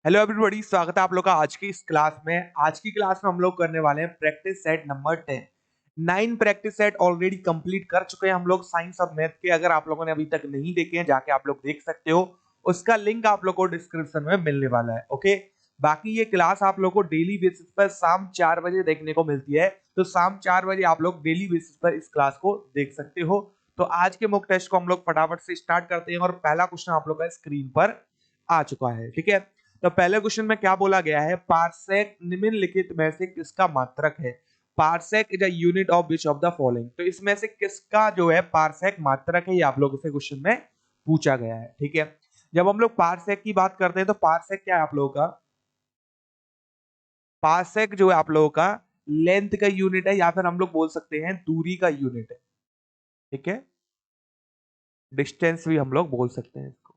Hello everybody, स्वागत है आप लोग का आज की इस क्लास में। आज की क्लास में हम लोग करने वाले हैं practice set number 10। 9 practice set already complete कर चुके हैं हम लोग साइंस और मैथ के। अगर आप लोगों ने अभी तक नहीं देखे हैं, जाके आप लोग देख सकते हो। उसका लिंक आप लोग को डिस्क्रिप्शन में मिलने वाला है। ओके, बाकी ये क्लास आप लोग को डेली बेसिस पर शाम 4 बजे देखने को मिलती है, तो शाम 4 बजे आप लोग डेली बेसिस पर इस क्लास को देख सकते हो। तो आज के मॉक टेस्ट को हम लोग फटाफट से स्टार्ट करते हैं और पहला क्वेश्चन आप लोग का स्क्रीन पर आ चुका है। ठीक है, तो पहले क्वेश्चन में क्या बोला गया है, पार्सेक निम्नलिखित में से किसका मात्रक है। Parsec is a unit of which of the following, तो इसमें से किसका जो है पार्सेक मात्रक है, ये आप लोगों से क्वेश्चन में पूछा गया है। ठीक है, जब हम लोग पार्सेक की बात करते हैं तो पार्सेक क्या है आप लोगों का, पार्सेक जो है आप लोगों का लेंथ का यूनिट है, या फिर हम लोग बोल सकते हैं दूरी का यूनिट है। ठीक है, डिस्टेंस भी हम लोग बोल सकते हैं इसको।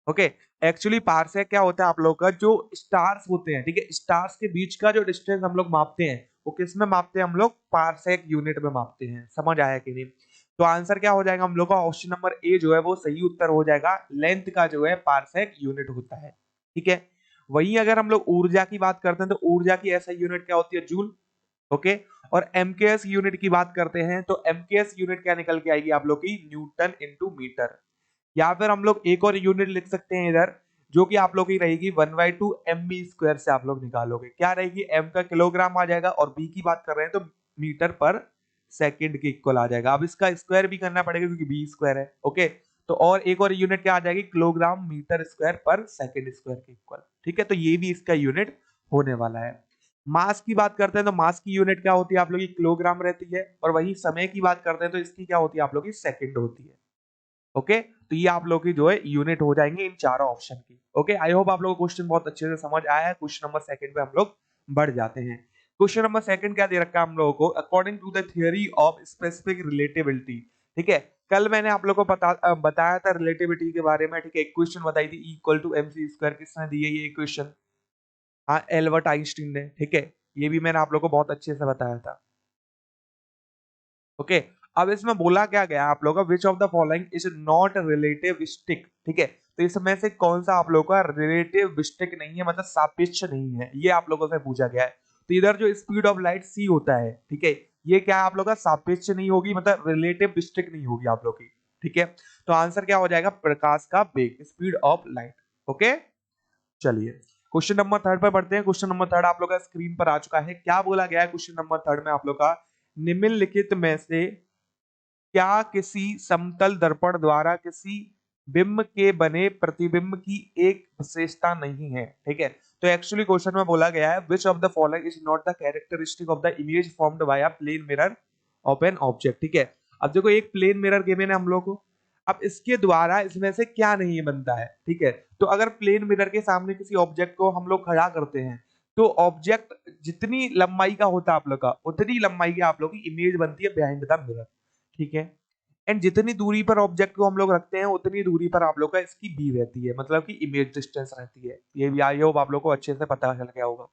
ओके, एक्चुअली पार्सेक क्या होता है आप लोग का, जो स्टार्स होते हैं, ठीक है, स्टार्स के बीच का जो डिस्टेंस हम लोग मापते हैं वो किस में मापते हैं, हम लोग पार्सेक यूनिट में मापते हैं। समझ आया कि नहीं? तो आंसर क्या हो जाएगा हम लोग का, ऑप्शन नंबर ए जो है वो सही उत्तर हो जाएगा। लेंथ का जो है पार्सेक यूनिट होता है। ठीक है, वहीं अगर हम लोग ऊर्जा की बात करते हैं तो ऊर्जा की ऐसा यूनिट क्या होती है, जूल। ओके, और एमकेएस यूनिट की बात करते हैं तो एमकेएस यूनिट क्या निकल के आएगी आप लोग की, न्यूटन इंटू मीटर। या फिर हम लोग एक और यूनिट लिख सकते हैं इधर, जो कि आप लोग की रहेगी 1/2 mb स्क्वायर से आप लोग निकालोगे। क्या रहेगी, m का किलोग्राम आ जाएगा और b की बात कर रहे हैं तो मीटर पर सेकंड के इक्वल आ जाएगा। अब इसका स्क्वायर भी करना पड़ेगा क्योंकि b स्क्वायर है। ओके, तो और एक और यूनिट क्या आ जाएगी, किलोग्राम मीटर स्क्वायर पर सेकंड स्क्वायर के इक्वल। ठीक है, तो ये भी इसका यूनिट होने वाला है। मास की बात करते हैं तो मास की यूनिट क्या होती है आप लोग की, किलोग्राम रहती है। और वही समय की बात करते हैं तो इसकी क्या होती है आप लोग की, सेकंड होती है। ओके, तो ये आप लोग की जो है यूनिट हो जाएंगे इन चारों ऑप्शन की। ओके, आई होप आप लोगों को क्वेश्चन बहुत अच्छे से समझ आया है। क्वेश्चन नंबर सेकंड पे हम लोग बढ़ जाते हैं। क्वेश्चन नंबर सेकंड क्या दे रखा है हम लोगों को, according to the theory of specific relativity. ठीक है, कल मैंने आप लोगों को बताया था रिलेटिविटी के बारे में। ठीक है, एक क्वेश्चन बताई थी, इक्वल टू mc स्क्वायर, किसने दी है ये क्वेश्चन, हाँ एल्बर्ट आइंस्टीन ने। ठीक है, ये भी मैंने आप लोगों को बहुत अच्छे से बताया था। ओके, अब इसमें बोला क्या गया आप लोगों का, विच of the following is not relativistic. ठीक है, तो इसमें से कौन सा आप लोगों का रिलेटिविस्टिक नहीं है, मतलब सापेक्ष नहीं है, ये आप लोगों से पूछा गया है। तो इधर जो स्पीड ऑफ लाइट c होता है, ठीक है, ये क्या है आप लोगों का, सापेक्ष नहीं होगी, मतलब रिलेटिविस्टिक नहीं होगी आप लोग की। ठीक है, तो आंसर क्या हो जाएगा, प्रकाश का वेग, स्पीड ऑफ लाइट। ओके, चलिए क्वेश्चन नंबर थर्ड पर बढ़ते हैं। क्वेश्चन नंबर थर्ड आप लोग का स्क्रीन पर आ चुका है। क्या बोला गया है क्वेश्चन नंबर थर्ड में आप लोग का, निम्नलिखित में से क्या किसी समतल दर्पण द्वारा किसी बिंब के बने प्रतिबिंब की एक विशेषता नहीं है। ठीक है, तो एक्चुअली क्वेश्चन में बोला गया है, which of the following is not the characteristic of the image formed by a plane mirror of an object. ठीक है, अब देखो एक प्लेन मिरर गिवन है हम लोग को, अब इसके द्वारा इसमें से क्या नहीं बनता है। ठीक है, तो अगर प्लेन मिरर के सामने किसी ऑब्जेक्ट को हम लोग खड़ा करते हैं तो ऑब्जेक्ट जितनी लंबाई का होता है आप लोग का, उतनी लंबाई की आप लोग की इमेज बनती है बिहाइंड द मिरर। ठीक है, एंड जितनी दूरी पर ऑब्जेक्ट को हम लोग रखते हैं उतनी दूरी पर आप लोग का इसकी बी रहती है, मतलब कि इमेज डिस्टेंस रहती है। ये भी आई होप आप लोग को अच्छे से पता चल गया होगा।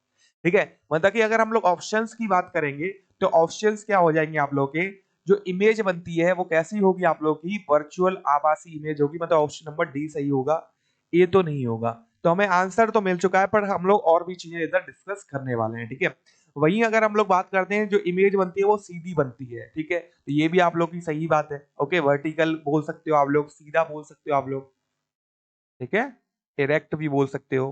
ठीक है, मतलब कि अगर हम लोग ऑप्शंस की बात करेंगे तो ऑप्शंस क्या हो जाएंगे आप लोग के, जो इमेज बनती है वो कैसी होगी आप लोग की, वर्चुअल आभासी इमेज होगी। मतलब ऑप्शन नंबर डी सही होगा, ए तो नहीं होगा। तो हमें आंसर तो मिल चुका है, पर हम लोग और भी चीजें इधर डिस्कस करने वाले हैं। ठीक है, वहीं अगर हम लोग बात करते हैं, जो इमेज बनती है वो सीधी बनती है। ठीक है, तो ये भी आप लोग की सही बात है। ओके, वर्टिकल बोल सकते हो आप लोग, सीधा बोल सकते हो आप लोग। ठीक है, इरेक्ट भी बोल सकते हो।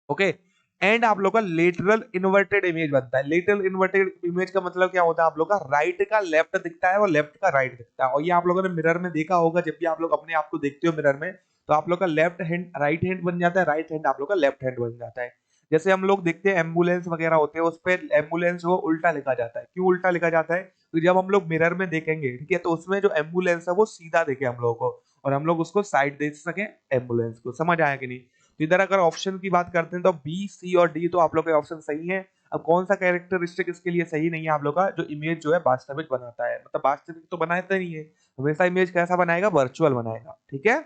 ओके, एंड आप लोग का लेटरल इन्वर्टेड इमेज बनता है। लेटरल इन्वर्टेड इमेज का मतलब क्या होता है, आप लोग का राइट का लेफ्ट दिखता है और लेफ्ट का राइट दिखता है। और ये आप लोगों ने मिरर में देखा होगा, जब भी आप लोग अपने आप को देखते हो मिरर में, तो आप लोग का लेफ्ट हैंड राइट हैंड बन जाता है, राइट हैंड आप लोग का लेफ्ट हैंड बन जाता है। जैसे हम लोग देखते हैं एम्बुलेंस वगैरह होते हैं, उस पर एम्बुलेंस वो उल्टा लिखा जाता है। क्यों उल्टा लिखा जाता है, तो जब हम लोग मिरर में देखेंगे, ठीक है, तो उसमें जो एम्बुलेंस है वो सीधा देखे हम लोगों को, और हम लोग उसको साइड दे सके एम्बुलेंस को। समझ आया कि नहीं? तो इधर अगर ऑप्शन की बात करते हैं तो बी, सी और डी तो आप लोग के ऑप्शन सही है। अब कौन सा कैरेक्टरिस्टिक इसके लिए सही नहीं है आप लोग का, जो इमेज जो है वास्तविक बनाता है, मतलब वास्तविक तो बनाता नहीं है, हमेशा इमेज कैसा बनाएगा, वर्चुअल बनाएगा। ठीक है,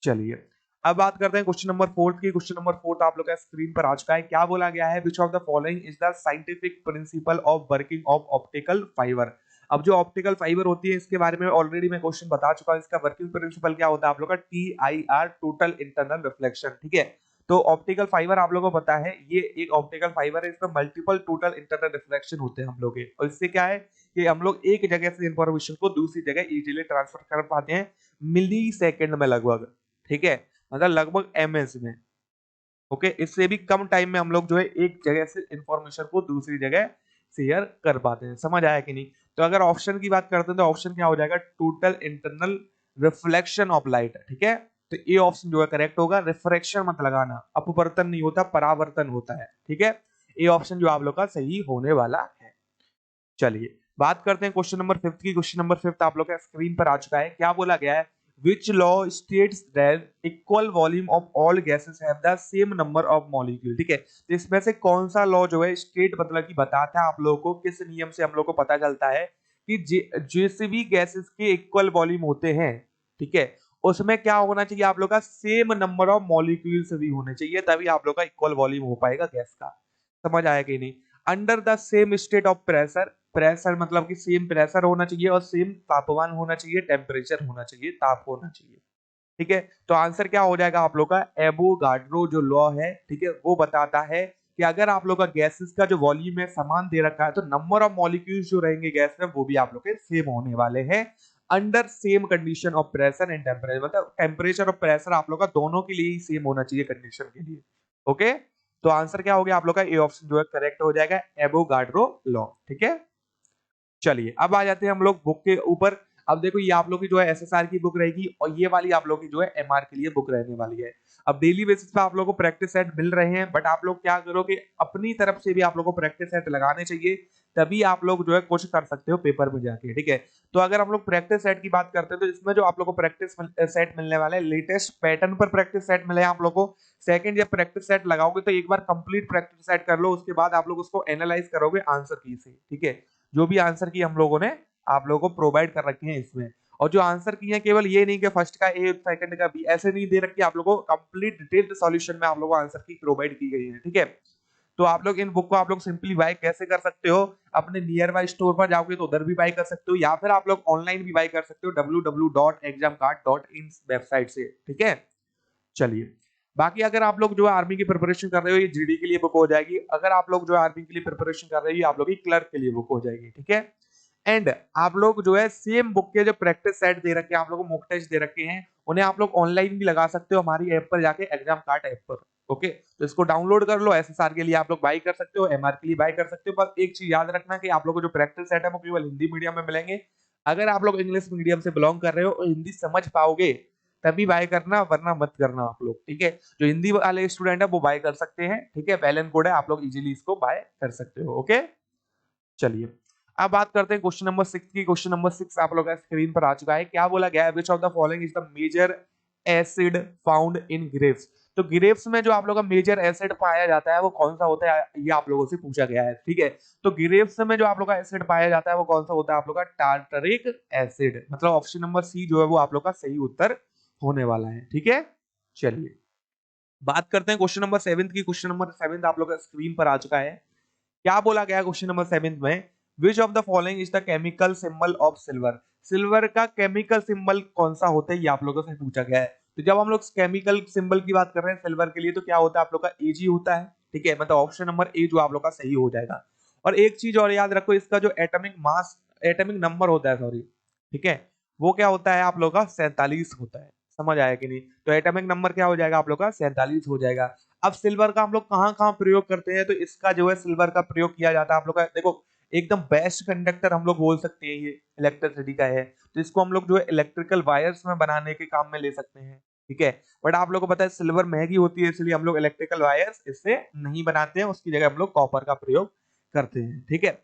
चलिए अब बात करते हैं क्वेश्चन नंबर फोर्थ की। क्वेश्चन नंबर फोर्थ आप लोग का स्क्रीन पर आ चुका है। क्या बोला गया है, which of the following is the scientific principle of working of optical fibre. अब जो ऑप्टिकल फाइबर होती है इसके बारे में ऑलरेडी मैं क्वेश्चन बता चुका हूं। इसका वर्किंग प्रिंसिपल क्या होता है आप लोग का, TIR, टोटल इंटरनल रिफ्लेक्शन। ठीक है, तो ऑप्टिकल फाइबर आप लोगों को पता है ये एक ऑप्टिकल फाइबर है, इसमें मल्टीपल टोटल इंटरनल रिफ्लेक्शन होते हैं हम लोग के, और इससे क्या है कि हम लोग एक जगह से इंफॉर्मेशन को दूसरी जगह इजीली ट्रांसफर कर पाते हैं मिली सेकेंड में लगभग। ठीक है, मतलब लगभग ms में। ओके, इससे भी कम टाइम में हम लोग जो है एक जगह से इंफॉर्मेशन को दूसरी जगह शेयर कर पाते हैं। समझ आया कि नहीं? तो अगर ऑप्शन की बात करते हैं तो ऑप्शन क्या हो जाएगा, total internal reflection of light. ठीक है, तो ये ऑप्शन जो है करेक्ट होगा। रिफ्रैक्शन मत लगाना, अपवर्तन नहीं होता, परावर्तन होता है। ठीक है, ये ऑप्शन जो आप लोग का सही होने वाला है। चलिए बात करते हैं क्वेश्चन नंबर 5 की। क्वेश्चन नंबर 5 आप लोग का स्क्रीन पर आ चुका है। क्या बोला गया है, which law states that equal volume of all gases have the same number of molecule। ठीक है, तो इसमें से कौन सा लॉ जो है स्टेट मतलब कि बताता है आप लोगों को, किस नियम से हम लोग को पता चलता है कि जैसे भी गैसेस के इक्वल वॉल्यूम होते हैं, ठीक है, उसमें क्या होना चाहिए आप लोग का, सेम नंबर ऑफ मॉलिक्यूल्स भी होने चाहिए, तभी आप लोग का इक्वल वॉल्यूम हो पाएगा गैस का। समझ आया कि नहीं? Under the same state of pressure, pressure मतलब कि सेम प्रेशर होना चाहिए और सेम तापमान होना चाहिए, टेम्परेचर होना चाहिए, ताप होना चाहिए। ठीक है, तो आंसर क्या हो जाएगा आप लोग का, एवोगाड्रो जो लॉ है, ठीक है, वो बताता है कि अगर आप लोग का गैसेस का जो वॉल्यूम है समान दे रखा है तो नंबर ऑफ मॉलिक्यूल्स जो रहेंगे गैस में वो भी आप लोग के सेम होने वाले हैं under same condition of pressure and temperature. मतलब टेम्परेचर और प्रेशर आप लोग का दोनों के लिए ही सेम होना चाहिए कंडीशन के लिए। ओके, तो आंसर क्या हो गया आप लोग का, ए ऑप्शन जो है करेक्ट हो जाएगा, एवोगाड्रो लॉ। ठीक है, चलिए अब आ जाते हैं हम लोग बुक के ऊपर। अब देखो ये आप लोग की जो है एसएसआर की बुक रहेगी और ये वाली आप लोग की जो है एमआर के लिए बुक रहने वाली है। अब डेली बेसिस पे आप लोगों को प्रैक्टिस सेट मिल रहे हैं, बट आप लोग क्या करो कि अपनी तरफ से भी आप लोगों को प्रैक्टिस सेट लगाने चाहिए, तभी आप लोग जो है कुछ कर सकते हो पेपर में जाके। ठीक है, तो अगर हम लोग प्रैक्टिस सेट की बात करते हैं तो इसमें जो आप लोग को प्रैक्टिस सेट मिलने वाला है, लेटेस्ट पैटर्न पर प्रैक्टिस सेट मिले आप लोग को। सेकंड, जब प्रैक्टिस सेट लगाओगे तो एक बार कंप्लीट प्रैक्टिस सेट कर लो, उसके बाद आप लोग उसको एनालाइज करोगे आंसर की से। ठीक है, जो भी आंसर की हम लोगों ने आप लोगों को प्रोवाइड कर रखे हैं इसमें, और जो आंसर की है केवल ये नहीं कि फर्स्ट का ए सेकंड का बी, ऐसे नहीं दे रखी, आप लोगों को कंप्लीट डिटेल्ड सॉल्यूशन में आप लोगों को आंसर की प्रोवाइड की गई है। ठीक है, तो आप लोग इन बुक को आप लोग सिंपली बाय कैसे कर सकते हो, अपने नियर बाय स्टोर पर जाओगे तो उधर भी बाय कर सकते हो, या फिर आप लोग ऑनलाइन भी बाय कर सकते हो www.examcard.in वेबसाइट से। ठीक है, चलिए बाकी अगर आप लोग जो आर्मी की प्रिपरेशन कर रहे हो ये जीडी के लिए बुक हो जाएगी, अगर आप लोग जो आर्मी के लिए प्रिपरेशन कर रहे हो ये आप लोग की क्लर्क के लिए बुक हो जाएगी। ठीक है, एंड आप लोग जो है सेम बुक के जो प्रैक्टिस सेट दे रखे हैं आप लोगों को, मॉक टेस्ट दे रखे हैं, उन्हें आप लोग ऑनलाइन भी लगा सकते हो हमारी ऐप पर जाके, एग्जाम कार्ड ऐप पर। ओके, तो इसको डाउनलोड कर लो, एसएसआर के लिए आप लोग बाय कर सकते हो, एमआर के लिए बाय कर सकते हो। पर एक चीज याद रखना कि आप लोगों को जो प्रैक्टिस सेट है वो केवल हिंदी मीडियम में मिलेंगे। अगर आप लोग इंग्लिश मीडियम से बिलोंग कर रहे हो और हिंदी समझ पाओगे तभी बाय करना, वरना मत करना आप लोग। ठीक है, जो हिंदी वाले स्टूडेंट है वो बाय कर सकते हैं। ठीक है, बैलेंस कोड है, आप लोग इजीली इसको बाय कर सकते हो। ओके, चलिए अब बात करते हैं क्वेश्चन नंबर 6 की। क्वेश्चन नंबर 6 आप लोग का स्क्रीन पर आ चुका है। क्या बोला गया है, which of the following is the major acid found in grapes. तो ग्रेप्स में जो आप लोग का मेजर एसिड पाया जाता है वो कौन सा होता है, ये आप लोगों से पूछा गया है। ठीक है, तो ग्रेप्स में जो आप लोग का एसिड पाया जाता है वो कौन सा होता है आप लोग का, टार्टरिक एसिड। मतलब ऑप्शन नंबर सी जो है वो आप लोग का सही उत्तर होने वाला है। ठीक है, चलिए बात करते हैं क्वेश्चन नंबर 7 की। क्वेश्चन नंबर 7 आप लोग का स्क्रीन पर आ चुका है। क्या बोला गया क्वेश्चन नंबर 7 में, which of the following is the chemical symbol of silver. Silver का केमिकल सिंबल कौन सा होता है ये आप लोगों से पूछा गया है। तो जब हम लोग केमिकल सिंबल की बात कर रहे हैं सिल्वर के लिए तो क्या होता है आप लोग का एजी होता है। ठीक है, मतलब ऑप्शन नंबर ए जो आप लोग का सही हो जाएगा। और एक चीज और याद रखो, इसका जो एटॉमिक मास, एटॉमिक नंबर होता है, सॉरी, ठीक है, वो क्या होता है आप लोग का 47 होता है। समझ आया कि नहीं? तो एटॉमिक नंबर क्या हो जाएगा आप लोग का 47 हो जाएगा। अब सिल्वर का हम लोग कहाँ कहाँ प्रयोग करते हैं, तो इसका जो है सिल्वर का प्रयोग किया जाता है आप लोग का, देखो एकदम बेस्ट कंडक्टर हम लोग बोल सकते हैं, ये इलेक्ट्रिसिटी का है, तो इसको हम लोग जो है इलेक्ट्रिकल वायर्स में बनाने के काम में ले सकते हैं। ठीक है, बट आप लोगों को पता है सिल्वर महंगी होती है, इसलिए हम लोग इलेक्ट्रिकल वायर्स इससे नहीं बनाते हैं, उसकी जगह हम लोग कॉपर का प्रयोग करते हैं। ठीक है,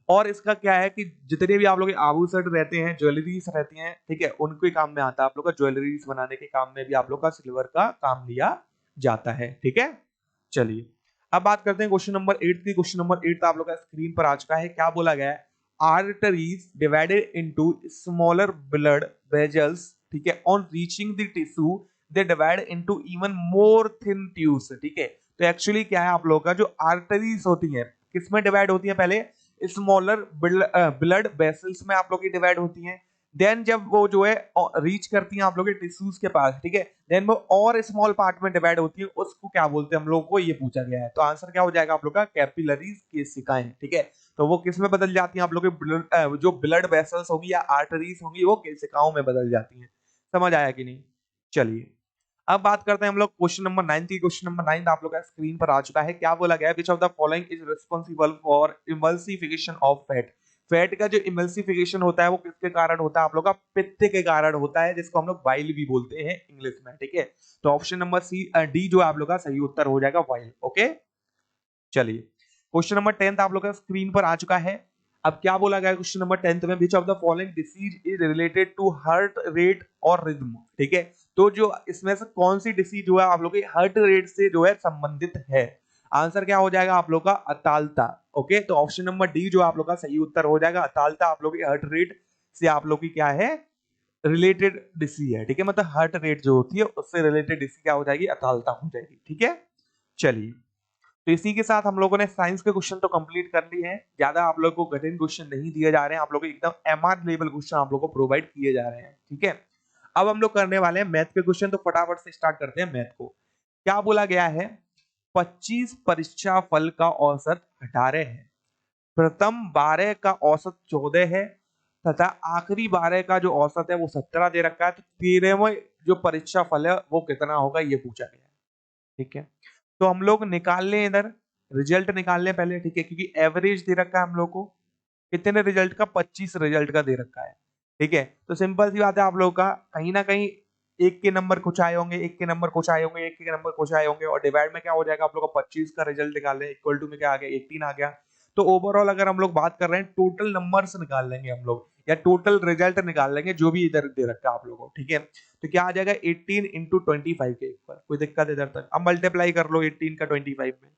और इसका क्या है कि जितने भी आप लोग के आभूषण रहते हैं, ज्वेलरीज रहती हैं, ठीक है, उनके काम में आता है आप लोग का, ज्वेलरीज बनाने के काम में भी आप लोग का सिल्वर का काम लिया जाता है। ठीक है, चलिए अब बात करते हैं क्वेश्चन नंबर 8 की। क्वेश्चन नंबर 8 आप लोग का स्क्रीन पर आ चुका है। क्या बोला गया है, arteries divided into smaller blood vessels, ठीक है, on reaching the tissue they divide into even more thin tubes. ठीक है, तो एक्चुअली क्या है आप लोगों का, जो आर्टरीज होती हैं किसमें डिवाइड होती है, पहले स्मॉलर ब्लड वेसल्स में आप लोग की डिवाइड होती हैं। देन जब वो जो है रीच करती हैं आप लोग के टिश्यूज के पास, ठीक है, देन वो और स्मॉल पार्ट में डिवाइड होती है, उसको क्या बोलते हैं हम लोग को, ये पूछा गया है। तो आंसर क्या हो जाएगा आप लोग का, कैपिलरीज केशिकाएं, ठीक है। तो वो किस में बदल जाती हैं आप लोग के जो ब्लड वेसल्स होगी या आर्टरीज होंगी वो केशिकाओं में बदल जाती हैं। समझ आया कि नहीं? चलिए अब बात करते हैं हम लोग क्वेश्चन नंबर 9 की। क्वेश्चन नंबर 9 आप लोग का स्क्रीन पर आ चुका है। क्या बोला गया है, which of the following is responsible for emulsification of fat. Fat का जो इमल्सिफिकेशन होता है वो किसके कारण होता है आप लोग का, पित्त के कारण होता है, जिसको हम लोग बाइल भी बोलते हैं इंग्लिश में, ठीक है। तो ऑप्शन नंबर सी डी जो आप लोग का सही उत्तर हो जाएगा, बाइल। ओके, चलिए क्वेश्चन नंबर 10 आप लोग का स्क्रीन पर आ चुका है। अब क्या बोला गया क्वेश्चन नंबर 10 में, which of the following disease is related to heart rate और रिदम, ठीक है। तो जो इसमें से कौन सी डिसीज जो है आप लोग के हार्ट रेट से जो है संबंधित है। आंसर क्या हो जाएगा आप लोग का, अतालता। ओके, तो ऑप्शन नंबर डी जो आप लोग का सही उत्तर हो जाएगा, अतालता आप लोग की हार्ट रेट से आप लोग की क्या है, रिलेटेड डिसीज है, ठीक है। मतलब हार्ट रेट जो होती है उससे रिलेटेड डिसीज क्या हो जाएगी, अतालता हो जाएगी, ठीक है। चलिए तो इसी के साथ हम लोगों ने साइंस के क्वेश्चन तो कंप्लीट कर लिए हैं। ज्यादा आप लोगों को कठिन क्वेश्चन नहीं दिए जा रहे हैं, आप लोगों को एकदम एमआर लेवल क्वेश्चन आप लोगों को प्रोवाइड किए जा रहे हैं, ठीक है। अब हम लोग करने वाले हैं मैथ के क्वेश्चन, तो फटाफट से स्टार्ट करते हैं मैथ को। क्या बोला गया है, 25 परीक्षा फल का औसत 18 है, प्रथम 12 का औसत 14 है तथा आखिरी 12 का जो औसत है वो 17 दे रखा है। तो 13वें जो परीक्षा फल है वो कितना होगा, ये पूछा गया है, ठीक है। तो हम लोग निकाल लें, इधर रिजल्ट निकाल लें पहले, ठीक है, क्योंकि एवरेज दे रखा है हम लोग को कितने रिजल्ट का, 25 रिजल्ट का दे रखा है, ठीक है। तो सिंपल सी बात है, आप लोग का कहीं ना कहीं एक के नंबर कुछ आए होंगे, एक के नंबर कुछ आए होंगे, एक के नंबर कुछ आए होंगे, और डिवाइड में क्या हो जाएगा आप लोग का, 25 का रिजल्ट निकाल लें, इक्वल टू में क्या आ गया, 18 आ गया। तो ओवरऑल अगर हम लोग बात कर रहे हैं, टोटल नंबर्स निकाल लेंगे हम लोग, या टोटल रिजल्ट निकाल लेंगे जो भी इधर दे रखा है आप लोगों को, ठीक है। तो क्या आ जाएगा, 18 इंटू 25 के इक्वल। कोई दिक्कत इधर तक? अब मल्टीप्लाई कर लो 18 का 25 में,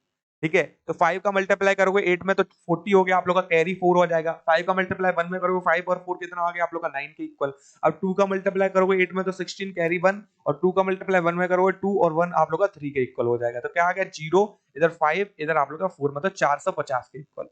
ठीक है। तो 5 का मल्टीप्लाई करोगे 8 में तो 40 हो गया आप लोग का, कैरी 4 हो जाएगा। 5 का मल्टीप्लाई 1 में करोगे 5 और 4 कितना आ गया आप लोग का, 9 के इक्वल। अब 2 का मल्टीप्लाई करोगे 8 में तो 16 कैरी 1, और 2 का मल्टीप्लाई 1 में करोगे 2 और 1 आप लोग का 3 के इक्वल हो जाएगा। तो क्या आ गया, 0 इधर 5 इधर आप लोग का 4, मतलब 450 के इक्वल।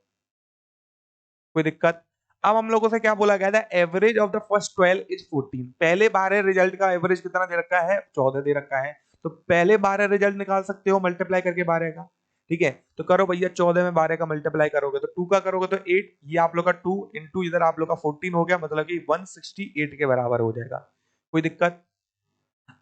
कोई दिक्कत? अब हम लोगों से क्या बोला गया था, average of the first 12 is 14। पहले 12 रिजल्ट का एवरेज कितना दे रखा है, 14 दे रखा है। तो पहले 12 रिजल्ट निकाल सकते हो मल्टीप्लाई करके 12 का, ठीक है। तो करो भैया, 14 में 12 का मल्टीप्लाई करोगे तो 2 का करोगे तो 8, ये आप लोग का 2 इंटू इधर आप लोग का 14 हो गया, मतलब कि 168 के बराबर हो जाएगा। कोई दिक्कत?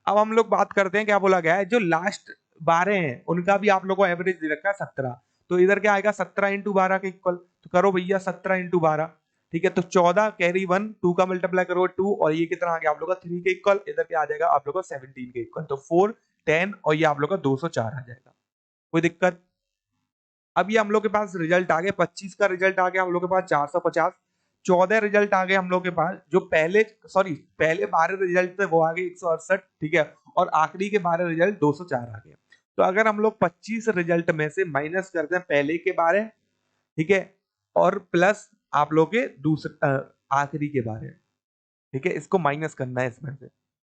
अब हम लोग बात करते हैं, क्या बोला गया है, जो लास्ट 12 हैं उनका भी आप लोग को एवरेज दे रखा है 17। तो इधर क्या आएगा, 17 इंटू 12 के इक्वल। तो करो भैया 17 इंटू 12, ठीक है। तो 14 कैरी 1, 2 का मल्टीप्लाई करो 2, और ये कितना आ गया आप लोग का 3 के इक्वल। इधर क्या आ जाएगा आप लोग का 17 के इक्वल। तो 4 10 और ये आप लोग का 204 आ जाएगा। कोई दिक्कत? अब ये हम लोग के पास रिजल्ट आ गए, 25 का रिजल्ट आ गया हम लोग के पास 450। 14 रिजल्ट आ गए हम लोग के पास, जो पहले सॉरी पहले 12 रिजल्ट थे वो आ गए 168, ठीक है। और आखिरी के 12 रिजल्ट 204 आ गए। तो अगर हम लोग 25 रिजल्ट में से माइनस करते हैं पहले के 12, ठीक है, और प्लस आप लोग के दूसरे आखिरी के 12, ठीक है, इसको माइनस करना है इसमें से,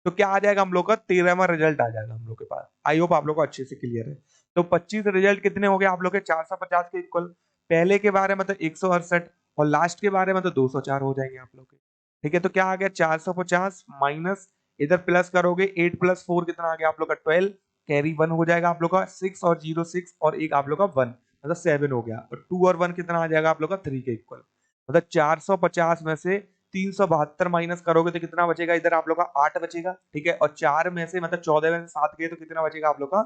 तो क्या आ जाएगा हम लोग का, 13वां रिजल्ट आ जाएगा हम लोग के पास। आई होप आप लोग को अच्छे से क्लियर है। तो 25 रिजल्ट कितने हो गए आप लोग के, 450 के इक्वल। पहले के बारे में तो 168, और लास्ट के बारे में तो 204 हो जाएंगे आप लोग के, ठीक है। तो क्या आ गया, 450 माइनस इधर प्लस करोगे 8 प्लस 4 कितना आ गया आप लोग का 12, कैरी 1 हो जाएगा आप लोग का 6 और 0 6, और एक आप लोग का 1, मतलब 7 हो गया, और 2 और 1 कितना आ जाएगा आप लोग का 3 के इक्वल। मतलब 450 में से 372 माइनस करोगे तो कितना बचेगा, इधर आप लोग का 8 बचेगा, ठीक है। और 4 में से मतलब 14 में से 7 गए तो कितना बचेगा आप लोग का,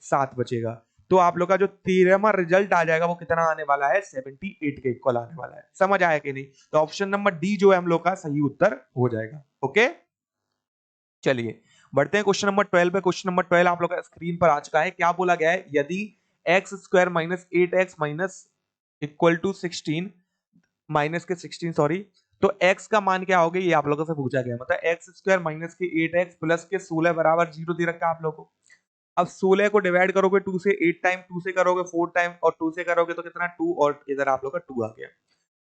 7 बचेगा। तो आप लोग का जो 13वां रिजल्ट आ जाएगा वो कितना आने वाला है, 78 के इक्वल आने वाला है। समझ आया कि नहीं? तो ऑप्शन नंबर डी जो है हम लोग का सही उत्तर हो जाएगा। ओके, चलिए बढ़ते हैं क्वेश्चन नंबर 12 पे। क्वेश्चन नंबर 12 आप लोग का स्क्रीन पर आ चुका है। क्या बोला गया है, यदि X square minus 8x minus equal to 16 minus के 16 सॉरी, तो x का मान क्या होगा, ये आप लोगों से पूछा गया। मतलब एक्स स्क्वायर माइनस के 8x प्लस के 16 बराबर 0 दे रखा है आप लोगों को। अब 16 को डिवाइड करोगे 2 से, 8 टाइम 2 से करोगे 4 टाइम, और 2 से करोगे तो कितना 2, और इधर आप लोग का 2 आ गया।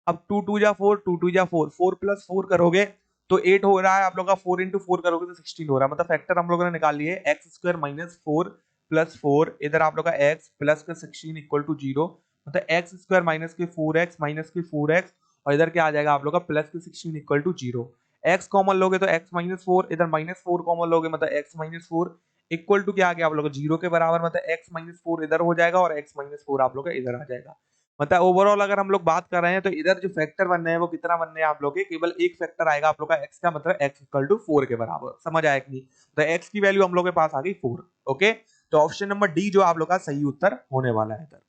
अब 2 2 जा 4, 2 2 जा 4, 4 प्लस 4 करोगे तो 8 हो रहा है आप लोग का, 4 इंटू 4 करोगे तो 16 हो रहा है। मतलब फैक्टर हम लोगों ने निकाल लिए एक्स स्क्वायर माइनस 4 प्लस 4, इधर आप लोग का एक्स प्लस का 16 इक्वल टू 0। मतलब एक्स स्क्वायर माइनस के 4x माइनस के 4x और इधर क्या आ जाएगा आप लोग का प्लस के 16 इक्वल टू 0। x कॉमन लोगे तो x माइनस 4, इधर माइनस 4 कॉमन लोगे मतलब x माइनस 4 इक्वल टू क्या आ गया आप लोग का 0 के बराबर, मतलब x माइनस 4 इधर हो जाएगा और x माइनस 4 आप लोग का इधर आ जाएगा। मतलब ओवरऑल अगर हम लोग बात कर रहे हैं तो इधर जो फैक्टर बन रहे हैं वो कितना बन रहे हैं आप लोग के, केवल एक फैक्टर आएगा आप लोग का x का, मतलब x इक्वल टू 4 के बराबर। समझ आया कि नहीं? तो x की वैल्यू हम लोग के पास आ गई 4। ओके, तो ऑप्शन नंबर डी जो आप लोग का सही उत्तर होने वाला है इधर।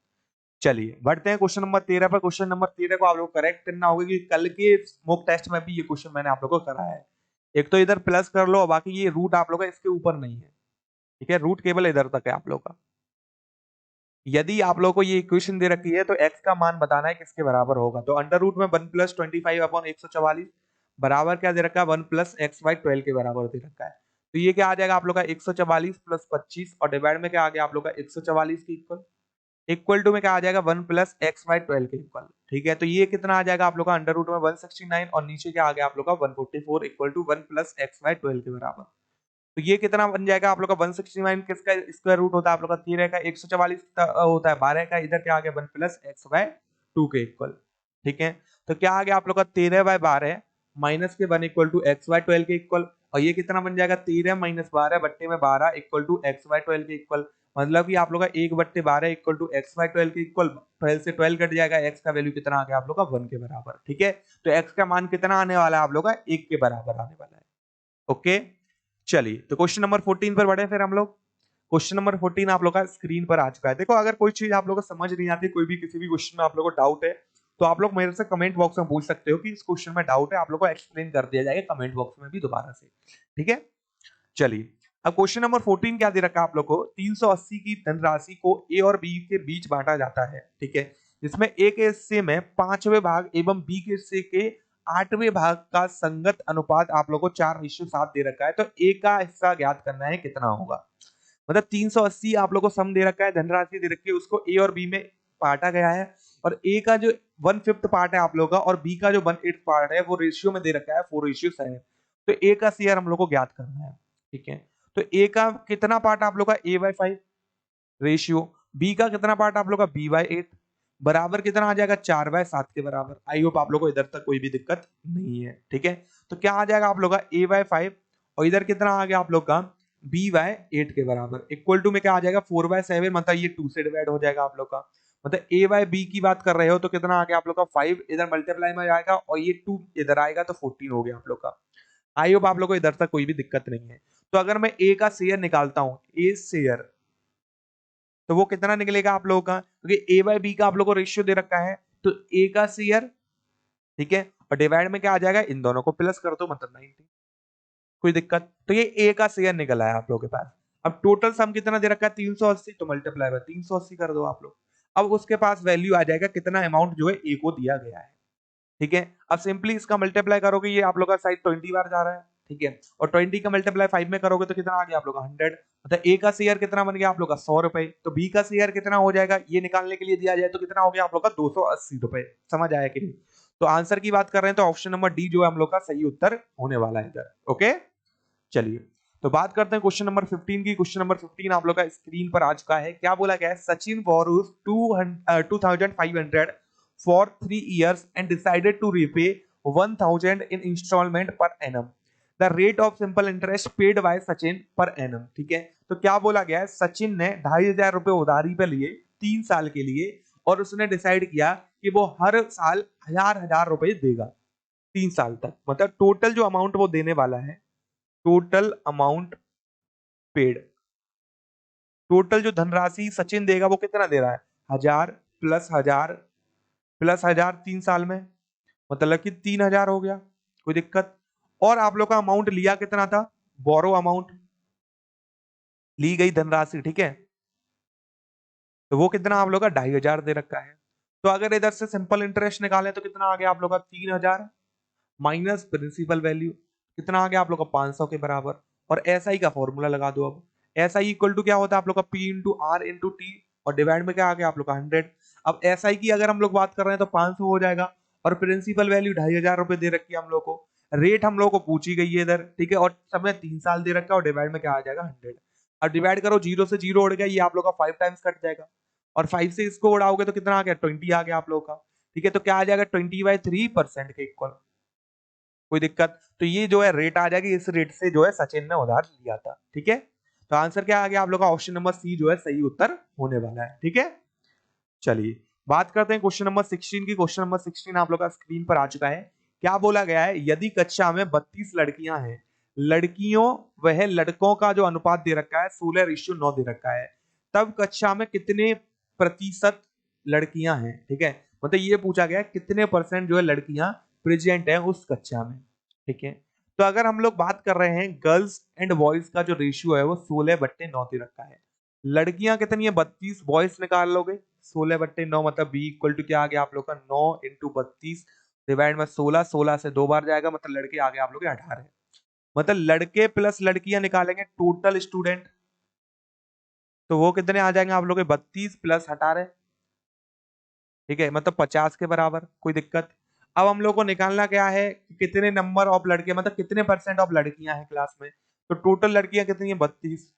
चलिए बढ़ते हैं क्वेश्चन नंबर 13 पर। क्वेश्चन नंबर 13 को आप लोग करेक्ट करना होगा कि कल के मॉक टेस्ट में भी ये क्वेश्चन मैंने आप लोग को कराया है। एक तो इधर प्लस कर लो, बाकी ये रूट आप लोग का इसके ऊपर नहीं है, ठीक है, रूट केवल इधर तक है आप लोग का। यदि आप लोग को ये इक्वेशन दे रखी है तो x का मान बताना है किसके बराबर होगा, तो अंडर रूट में 1 प्लस 25 अपॉन 144 बराबर क्या दे रखा है 1 प्लस एक्स बाई 12 के बराबर दे रखा है। तो ये क्या आ जाएगा आप लोग का 144 प्लस 25 और डिवाइड में क्या आ गया आप लोग का 144 के इक्वल, इक्वल टू में क्या आ जाएगा 1 प्लस एक्स बाई 12 के इक्वल। ठीक है, तो ये कितना आ जाएगा आप लोग का अंडर रूट में 169 और नीचे क्या आ गया आप लोग का 144 equal to 1 plus X by 12 के बराबर। तो ये कितना बन जाएगा आप लोग का 169 किसका स्क्वायर रूट होता है आप लोग का 13 का, 144 होता है 12 का, इधर क्या आ गया 1 प्लस एक्स बाय 2 के इक्वल। ठीक है, तो क्या आ गया आप लोग का 13 बाय 12 माइनस के 1 इक्वल टू एक्स बाय 12 के इक्वल, और ये कितना बन जाएगा 13 माइनस 12 बट्टे में 12 इक्वल टू एक्स बाय 12 के इक्वल। मतलब कि आप लोग का 1 बट्टे 12 इक्वल टू एक्स बाय 12 के इक्वल, 12 से 12 कट जाएगा, एक्स का वैल्यू कितना आ गया आप लोग का 1 के बराबर। ठीक है, तो एक्स का मान कितना आने वाला है आप लोग का 1 के बराबर आने वाला है। ओके, चलिए तो क्वेश्चन नंबर 14 पर बढ़े फिर हम लोग। क्वेश्चन नंबर 14 आप लोग का स्क्रीन पर आ चुका है। देखो अगर कोई चीज आप लोग को समझ नहीं आती, कोई भी किसी भी क्वेश्चन में आप लोग को डाउट है, तो आप लोग मेरे से कमेंट बॉक्स में पूछ सकते हो कि इस क्वेश्चन में डाउट है, आप लोग को एक्सप्लेन कर दिया जाएगा कमेंट बॉक्स में भी दोबारा से। ठीक है, चलिए अब क्वेश्चन नंबर 14 क्या दे रखा है आप लोग को, 380 की धनराशि को ए और बी के बीच बांटा जाता है। ठीक है, जिसमें ए के हिस्से में 5वें भाग एवं बी के हिस्से के 8वें भाग का संगत अनुपात आप लोग को 4:7 दे रखा है। तो ए का हिस्सा ज्ञात करना है कितना होगा। मतलब 380 आप लोग को सम दे रखा है, धनराशि दे रखी है, उसको ए और बी में बांटा गया है, और ए का जो 1/5 पार्ट है आप लोग का और बी का जो 1/8 पार्ट है वो रेशियो में दे रखा है 4:7। तो ए का शेयर हम लोग को ज्ञात करना है। ठीक है, तो ए का कितना पार्ट आप लोग का a/5 रेशियो, बी का कितना पार्ट आप लोग का b/8 बराबर कितना आ जाएगा 4/7 के बराबर। आई होप आप लोग को इधर तक कोई भी दिक्कत नहीं है। ठीक है, तो क्या आ जाएगा आप लोग का a/5 और इधर कितना आ गया आप लोग का b/8 के बराबर, इक्वल टू में क्या आ जाएगा 4/7, मतलब ये 2 से डिवाइड हो जाएगा आप लोग का। मतलब a/b की बात कर रहे हो तो कितना आ गया आप लोग का 5 इधर मल्टीप्लाई में आएगा और ये 2 इधर आएगा तो 14 हो गया आप लोग का। आई होप आप लोग को इधर तक कोई भी दिक्कत नहीं है। तो अगर मैं ए का शेयर निकालता हूं, ए शेयर, तो वो कितना निकलेगा आप लोगों का, क्योंकि ए बाय बी का आप लोगों को रेशियो दे रखा है, तो ए का शेयर, ठीक है, और डिवाइड में क्या आ जाएगा इन दोनों को प्लस कर दो, मतलब 90। कोई दिक्कत, तो ये ए का शेयर निकल आया आप लोगों के पास। अब टोटल सम कितना दे रखा है 380, तो मल्टीप्लाई बाय 380 कर दो आप लोग। अब उसके पास वैल्यू आ जाएगा कितना अमाउंट जो है ए को दिया गया है। ठीक है, अब सिंपली इसका मल्टीप्लाई करोगे, ये आप लोग का साइड 20 बार जा रहा है। ठीक है, और 20 का मल्टीप्लाई 5 में करोगे तो कितना आ गया आप लोग का 100। मतलब ए का शेयर कितना बन गया आप लोग का 100 रुपए, तो बी का शेयर कितना हो जाएगा ये निकालने के लिए दिया जाए तो कितना हो गया आप लोग का 280 रुपए। समझ आया कि नहीं? तो आंसर की बात कर रहे हैं तो ऑप्शन नंबर डी जो है हम लोग का सही उत्तर होने वाला है इधर। ओके, चलिए तो बात करते हैं क्वेश्चन नंबर 15 की। क्वेश्चन नंबर 15 आप लोग का स्क्रीन पर आ चुका है। क्या बोला गया है, Sachin borrows 2500 for 3 years and decided to repay 1000 in installment per annum. The rate of simple interest paid by Sachin per annum. ठीक है, तो क्या बोला गया है, सचिन ने 2500 रुपए उधारी पे लिए 3 साल के लिए, और उसने डिसाइड किया कि वो हर साल 1000 रुपए देगा 3 साल तक। मतलब टोटल जो अमाउंट वो देने वाला है, टोटल अमाउंट पेड, टोटल जो धनराशि सचिन देगा वो कितना दे रहा है 1000 प्लस 1000 प्लस 1000 3 साल में, मतलब कि 3000 हो गया। कोई दिक्कत? और आप लोग का अमाउंट लिया कितना था, बोरो अमाउंट ली गई धनराशि, ठीक है, तो वो कितना आप लोग का 2500 दे रखा है। तो अगर इधर से सिंपल इंटरेस्ट निकालें तो कितना आ गया आप लोग का 3000 माइनस प्रिंसिपल वैल्यू, कितना आ गया आप लोग का 500 के बराबर। और एसआई का फॉर्मूला लगा दो। अब एसआई इक्वल टू क्या होता है आप लोग का P into R into T, और डिवाइड में क्या आ गया आप लोग का 100। अब एसआई की अगर हम लोग बात कर रहे हैं तो 500 हो जाएगा, और प्रिंसिपल वैल्यू 2500 रुपए दे रखी है हम लोग को, रेट हम लोग को पूछी गई है इधर, ठीक है, और समय 3 साल दे रखा है, और डिवाइड में क्या आ जाएगा 100। अब डिवाइड करो, जीरो से जीरो उड़ गया, ये आप लोग का 5 टाइम्स कट जाएगा, और 5 से इसको उड़ाओगे तो कितना आ गया, 20 आ गया आप लोगों का। ठीक है, तो क्या आ जाएगा, 20/3% के इक्वल। कोई दिक्कत? तो ये जो है रेट आ जाएगी, इस रेट से जो है सचिन ने उधार लिया था। ठीक है, तो आंसर क्या आ गया आप लोग का, ऑप्शन नंबर सी जो है सही उत्तर होने वाला है। ठीक है, चलिए बात करते हैं क्वेश्चन नंबर 16 की। क्वेश्चन नंबर 16 आप लोग का स्क्रीन पर आ चुका है। क्या बोला गया है, यदि कक्षा में 32 लड़कियां हैं, लड़कियों वह लड़कों का जो अनुपात दे रखा है 16:9 दे रखा है, तब कक्षा में कितने प्रतिशत लड़कियां हैं। ठीक है, मतलब ये पूछा गया है कितने परसेंट जो है लड़कियां प्रेजेंट है उस कक्षा में। ठीक है, तो अगर हम लोग बात कर रहे हैं गर्ल्स एंड बॉयज का जो रेशियो है वो 16/9 दे रखा है। लड़कियां कितनी है, 32, बॉयज निकाल लोगे 16/9 मतलब बी इक्वल टू क्या आ गया आप लोग का, 9 इंटू 32 डिवाइड में 16, 16 से 2 बार जाएगा, मतलब लड़के आ गए आप लोग के 18। मतलब लड़के प्लस लड़कियां निकालेंगे टोटल स्टूडेंट, तो वो कितने आ जाएंगे आप लोग के, 32 प्लस 18। ठीक है, मतलब 50 के बराबर। कोई दिक्कत? अब हम लोग को निकालना क्या है, कितने नंबर ऑफ लड़के, मतलब कितने परसेंट ऑफ लड़कियां हैं क्लास में। तो टोटल लड़कियां कितनी है, 32।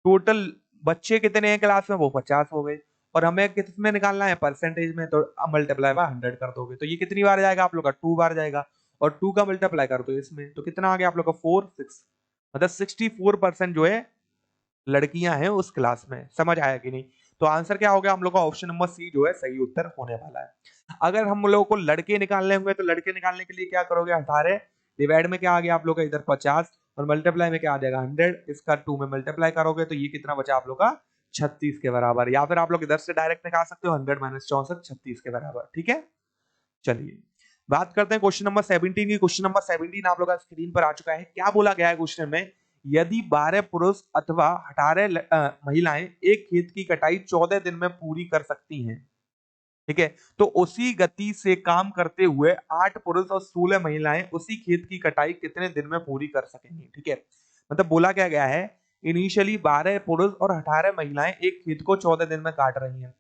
टोटल बच्चे कितने हैं क्लास में, वो 50 हो गए। और हमें किस में निकालना है, परसेंटेज में, तो मल्टीप्लाई बाय 100 कर दोगे तो ये कितनी बार जाएगा आप लोग का, 2 बार जाएगा। और 2 का मल्टीप्लाई कर दो इसमें तो कितना आ गया आप लोग का, 4 6, मतलब 64% जो है लड़कियां हैं उस क्लास में। समझ आया कि नहीं? तो आंसर क्या हो गया हम लोग का, ऑप्शन नंबर सी जो है सही उत्तर होने वाला है। अगर हम लोगों को लड़के निकालने होंगे तो लड़के निकालने के लिए क्या करोगे, 18 डिवाइड में क्या आ गया आप लोग का इधर 50 और मल्टीप्लाई में क्या आ जाएगा 100, इसका 2 में मल्टीप्लाई करोगे तो ये कितना बचा आप लोग का, 36 के बराबर। या फिर आप लोग इधर से डायरेक्ट निकाल सकते हो, 100 माइनस 64 36 के बराबर। ठीक है, चलिए बात करते हैं क्वेश्चन नंबर 17 की। क्वेश्चन नंबर 17 आप लोग का स्क्रीन पर आ चुका है। क्या बोला गया है क्वेश्चन में, यदि 12 पुरुष अथवा 18 महिलाएं एक खेत की कटाई 14 दिन में पूरी कर सकती हैं, ठीक है, तो उसी गति से काम करते हुए 8 पुरुष और 16 महिलाएं उसी खेत की कटाई कितने दिन में पूरी कर सकेंगी। ठीक है, मतलब बोला क्या गया है, इनिशियली 12 पुरुष और 18 महिलाएं एक खेत को 14 दिन में काट रही हैं।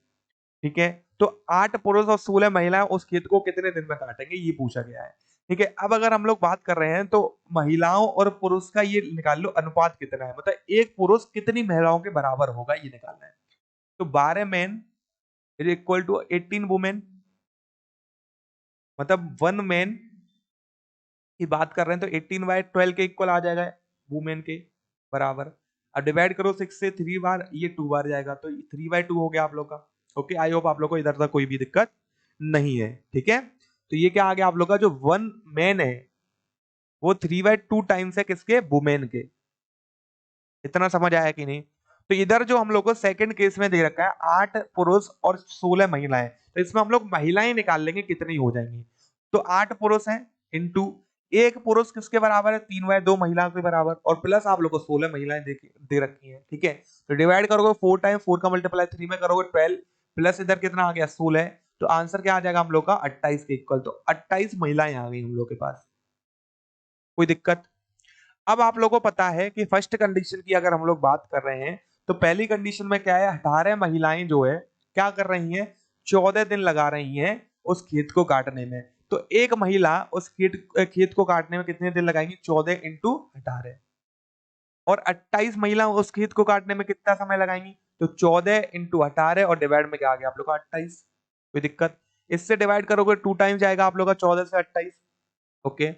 ठीक है, तो 8 पुरुष और 16 महिलाएं उस खेत को कितने दिन में काटेंगे, ये पूछा गया है। ठीक है, अब अगर हम लोग बात कर रहे हैं तो महिलाओं और पुरुष का ये निकाल लो अनुपात कितना है, मतलब एक पुरुष कितनी महिलाओं के बराबर होगा ये निकालना है। तो 12 men is equal to 18 women, मतलब 1 मैन की बात कर रहे हैं तो 18/12 के इक्वल आ जाएगा वुमेन के बराबर। अब डिवाइड करो 6 से 3 बार, ये 2 बार जाएगा तो 3/2 हो गया आप लोग का। ओके, आई होप आप लोग को इधर तक कोई भी दिक्कत नहीं है। ठीक है, तो ये क्या आ गया आप लोग का, जो 1 मैन है वो 3/2 टाइम्स है किसके, वुमेन के। इतना समझ आया कि नहीं? तो इधर जो हम लोग को सेकंड केस में दे रखा है 8 पुरुष और 16 महिलाएं, तो इसमें हम लोग महिलाएं निकाल लेंगे कितनी हो जाएंगी। तो 8 पुरुष हैं इंटू एक पुरुष किसके बराबर है, 3/2 महिलाओं के बराबर, और प्लस आप लोग को 16 महिलाएं दे रखी हैं। ठीक है, तो डिवाइड करोगे 4 टाइम, 4 का मल्टीप्लाई 3 में करोगे 12, प्लस इधर कितना आ गया 16, तो आंसर क्या आ जाएगा हम लोग का 28 के इक्वल। तो 28 महिलाएं आ गई हम लोग के पास। कोई दिक्कत? अब आप लोगों को पता है कि फर्स्ट कंडीशन की अगर हम लोग बात कर रहे हैं तो पहली कंडीशन में क्या है, 18 महिलाएं जो है क्या कर रही हैं, 14 दिन लगा रही हैं उस खेत को काटने में। तो एक महिला उस खेत को काटने में कितने दिन लगाएंगी, 14 इंटू 18, और 28 महिला उस खेत को काटने में कितना समय लगाएंगी, तो 14 इंटू 18 और डिवाइड में क्या आ गया आप लोग का 28। कोई दिक्कत? इससे डिवाइड करोगे 2 टाइम जाएगा आप लोग का 14 से 28। ओके,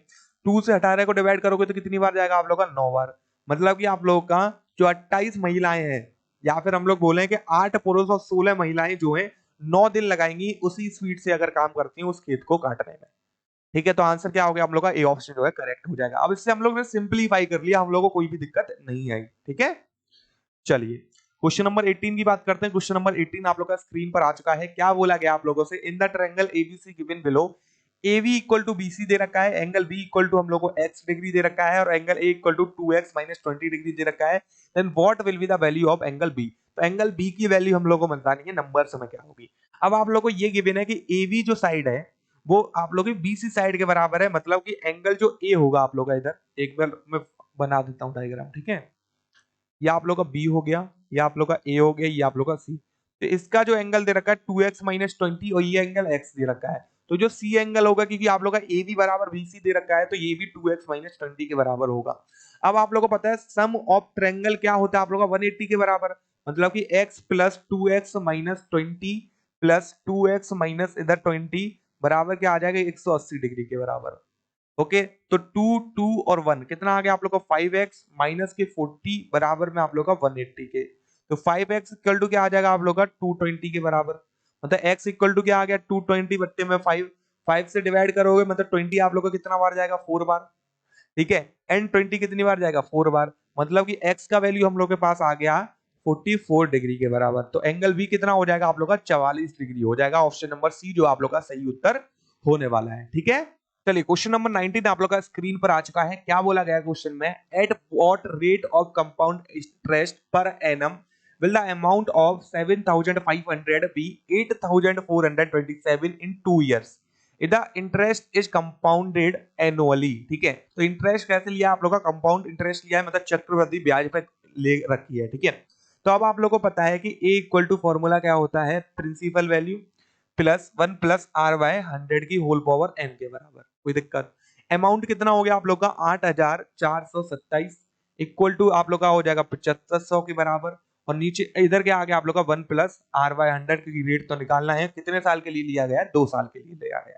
2 से 18 को डिवाइड करोगे तो कितनी बार जाएगा आप लोग का, 9 बार। मतलब कि आप लोग का जो 28 महिलाएं हैं, या फिर हम लोग बोले कि 8 पुरुष और 16 महिलाएं जो है 9 दिन लगाएंगी उसी स्पीड से अगर काम करती हैं उस खेत को काटने में। ठीक है, तो आंसर क्या हो गया हम लोग का, ए ऑप्शन जो है करेक्ट हो जाएगा। अब इससे हम लोग ने सिंपलीफाई कर लिया, हम लोग को कोई भी दिक्कत नहीं आई। ठीक है, चलिए क्वेश्चन नंबर 18 की बात करते हैं। क्वेश्चन नंबर 18 आप लोग का स्क्रीन पर आ चुका है। क्या बोला गया आप लोगों से, in the triangle ABC given below, AV equal to BC दे रखा है, एंगल B इक्वल टू हम लोग को x डिग्री दे रखा है, और angle A equal to 2x minus 20 degree दे रखा है, then what will be the value of angle B। तो एंगल B की वैल्यू हम लोग को बतानी है, नंबर्स में क्या होगी। अब आप लोग को ये गिवन है कि AV जो साइड है वो आप लोग की BC साइड के बराबर है, मतलब कि एंगल जो A होगा आप लोग का, इधर एक बार मैं बना देता हूँ डायग्राम। ठीक है, ये आप लोग का B हो गया, ये आप लोग का A हो गया, ये आप लोग का C। तो इसका जो एंगल दे रखा है 2x माइनस 20 और ये एंगल x दे रखा है, तो जो C एंगल होगा, क्योंकि आप लोग का AB बराबर BC दे रखा है, तो ये भी 2x माइनस 20 के बराबर होगा। अब आप लोग को पता है सम ऑफ ट्रायंगल क्या होता है आप लोग का, 180 के बराबर। मतलब कि x plus 2x minus 20 plus 2x minus इधर 20 बराबर क्या आ जाएगा 180 डिग्री के बराबर। ओके, तो 2 और 1 कितना आ गया आप लोग का 5x माइनस के 40 बराबर में आप लोग का 180 के। तो 5x इक्वल टू क्या आ जाएगा आप लोग का 220 के बराबर। मतलब x इक्वल टू क्या आ गया 220 बट्टे में 5, 5 से डिवाइड करोगे मतलब 20 आप लोग का कितना बार जाएगा 4 बार। ठीक है, एंड 20 कितनी बार जाएगा 4 बार। मतलब कि x का वैल्यू हम लोग के पास आ गया 44 डिग्री के बराबर। तो एंगल भी कितना हो जाएगा आप लोग का 44 डिग्री हो जाएगा। ऑप्शन नंबर सी जो आप लोग का सही उत्तर होने वाला है। ठीक है, चलिए क्वेश्चन नंबर 19 आप लोग का स्क्रीन पर आ चुका है। क्या बोला गया क्वेश्चन में, at what rate of compound interest per annum will the amount of 7,500 be 8,427 in 2 years if the interest is compounded annually। ठीक है, तो इंटरेस्ट कैसे लिया आप लोग का, कंपाउंड इंटरेस्ट लिया है मतलब चक्रवृद्धि ब्याज पे ले रखी है। ठीक है, तो अब आप लोग को पता है कि a इक्वल टू फॉर्मूला क्या होता है, principal value plus 1 plus R by 100 की होल पावर n के बराबर। कोई दिक्कत, अमाउंट कितना हो गया आप लोग का 8,427 इक्वल टू आप लोग का हो जाएगा 7500 के बराबर। और नीचे इधर क्या आ गया आप लोग का 1 प्लस आर बाय 100 की रेट तो निकालना है, कितने साल के लिए लिया गया है 2 साल के लिए लिया गया है।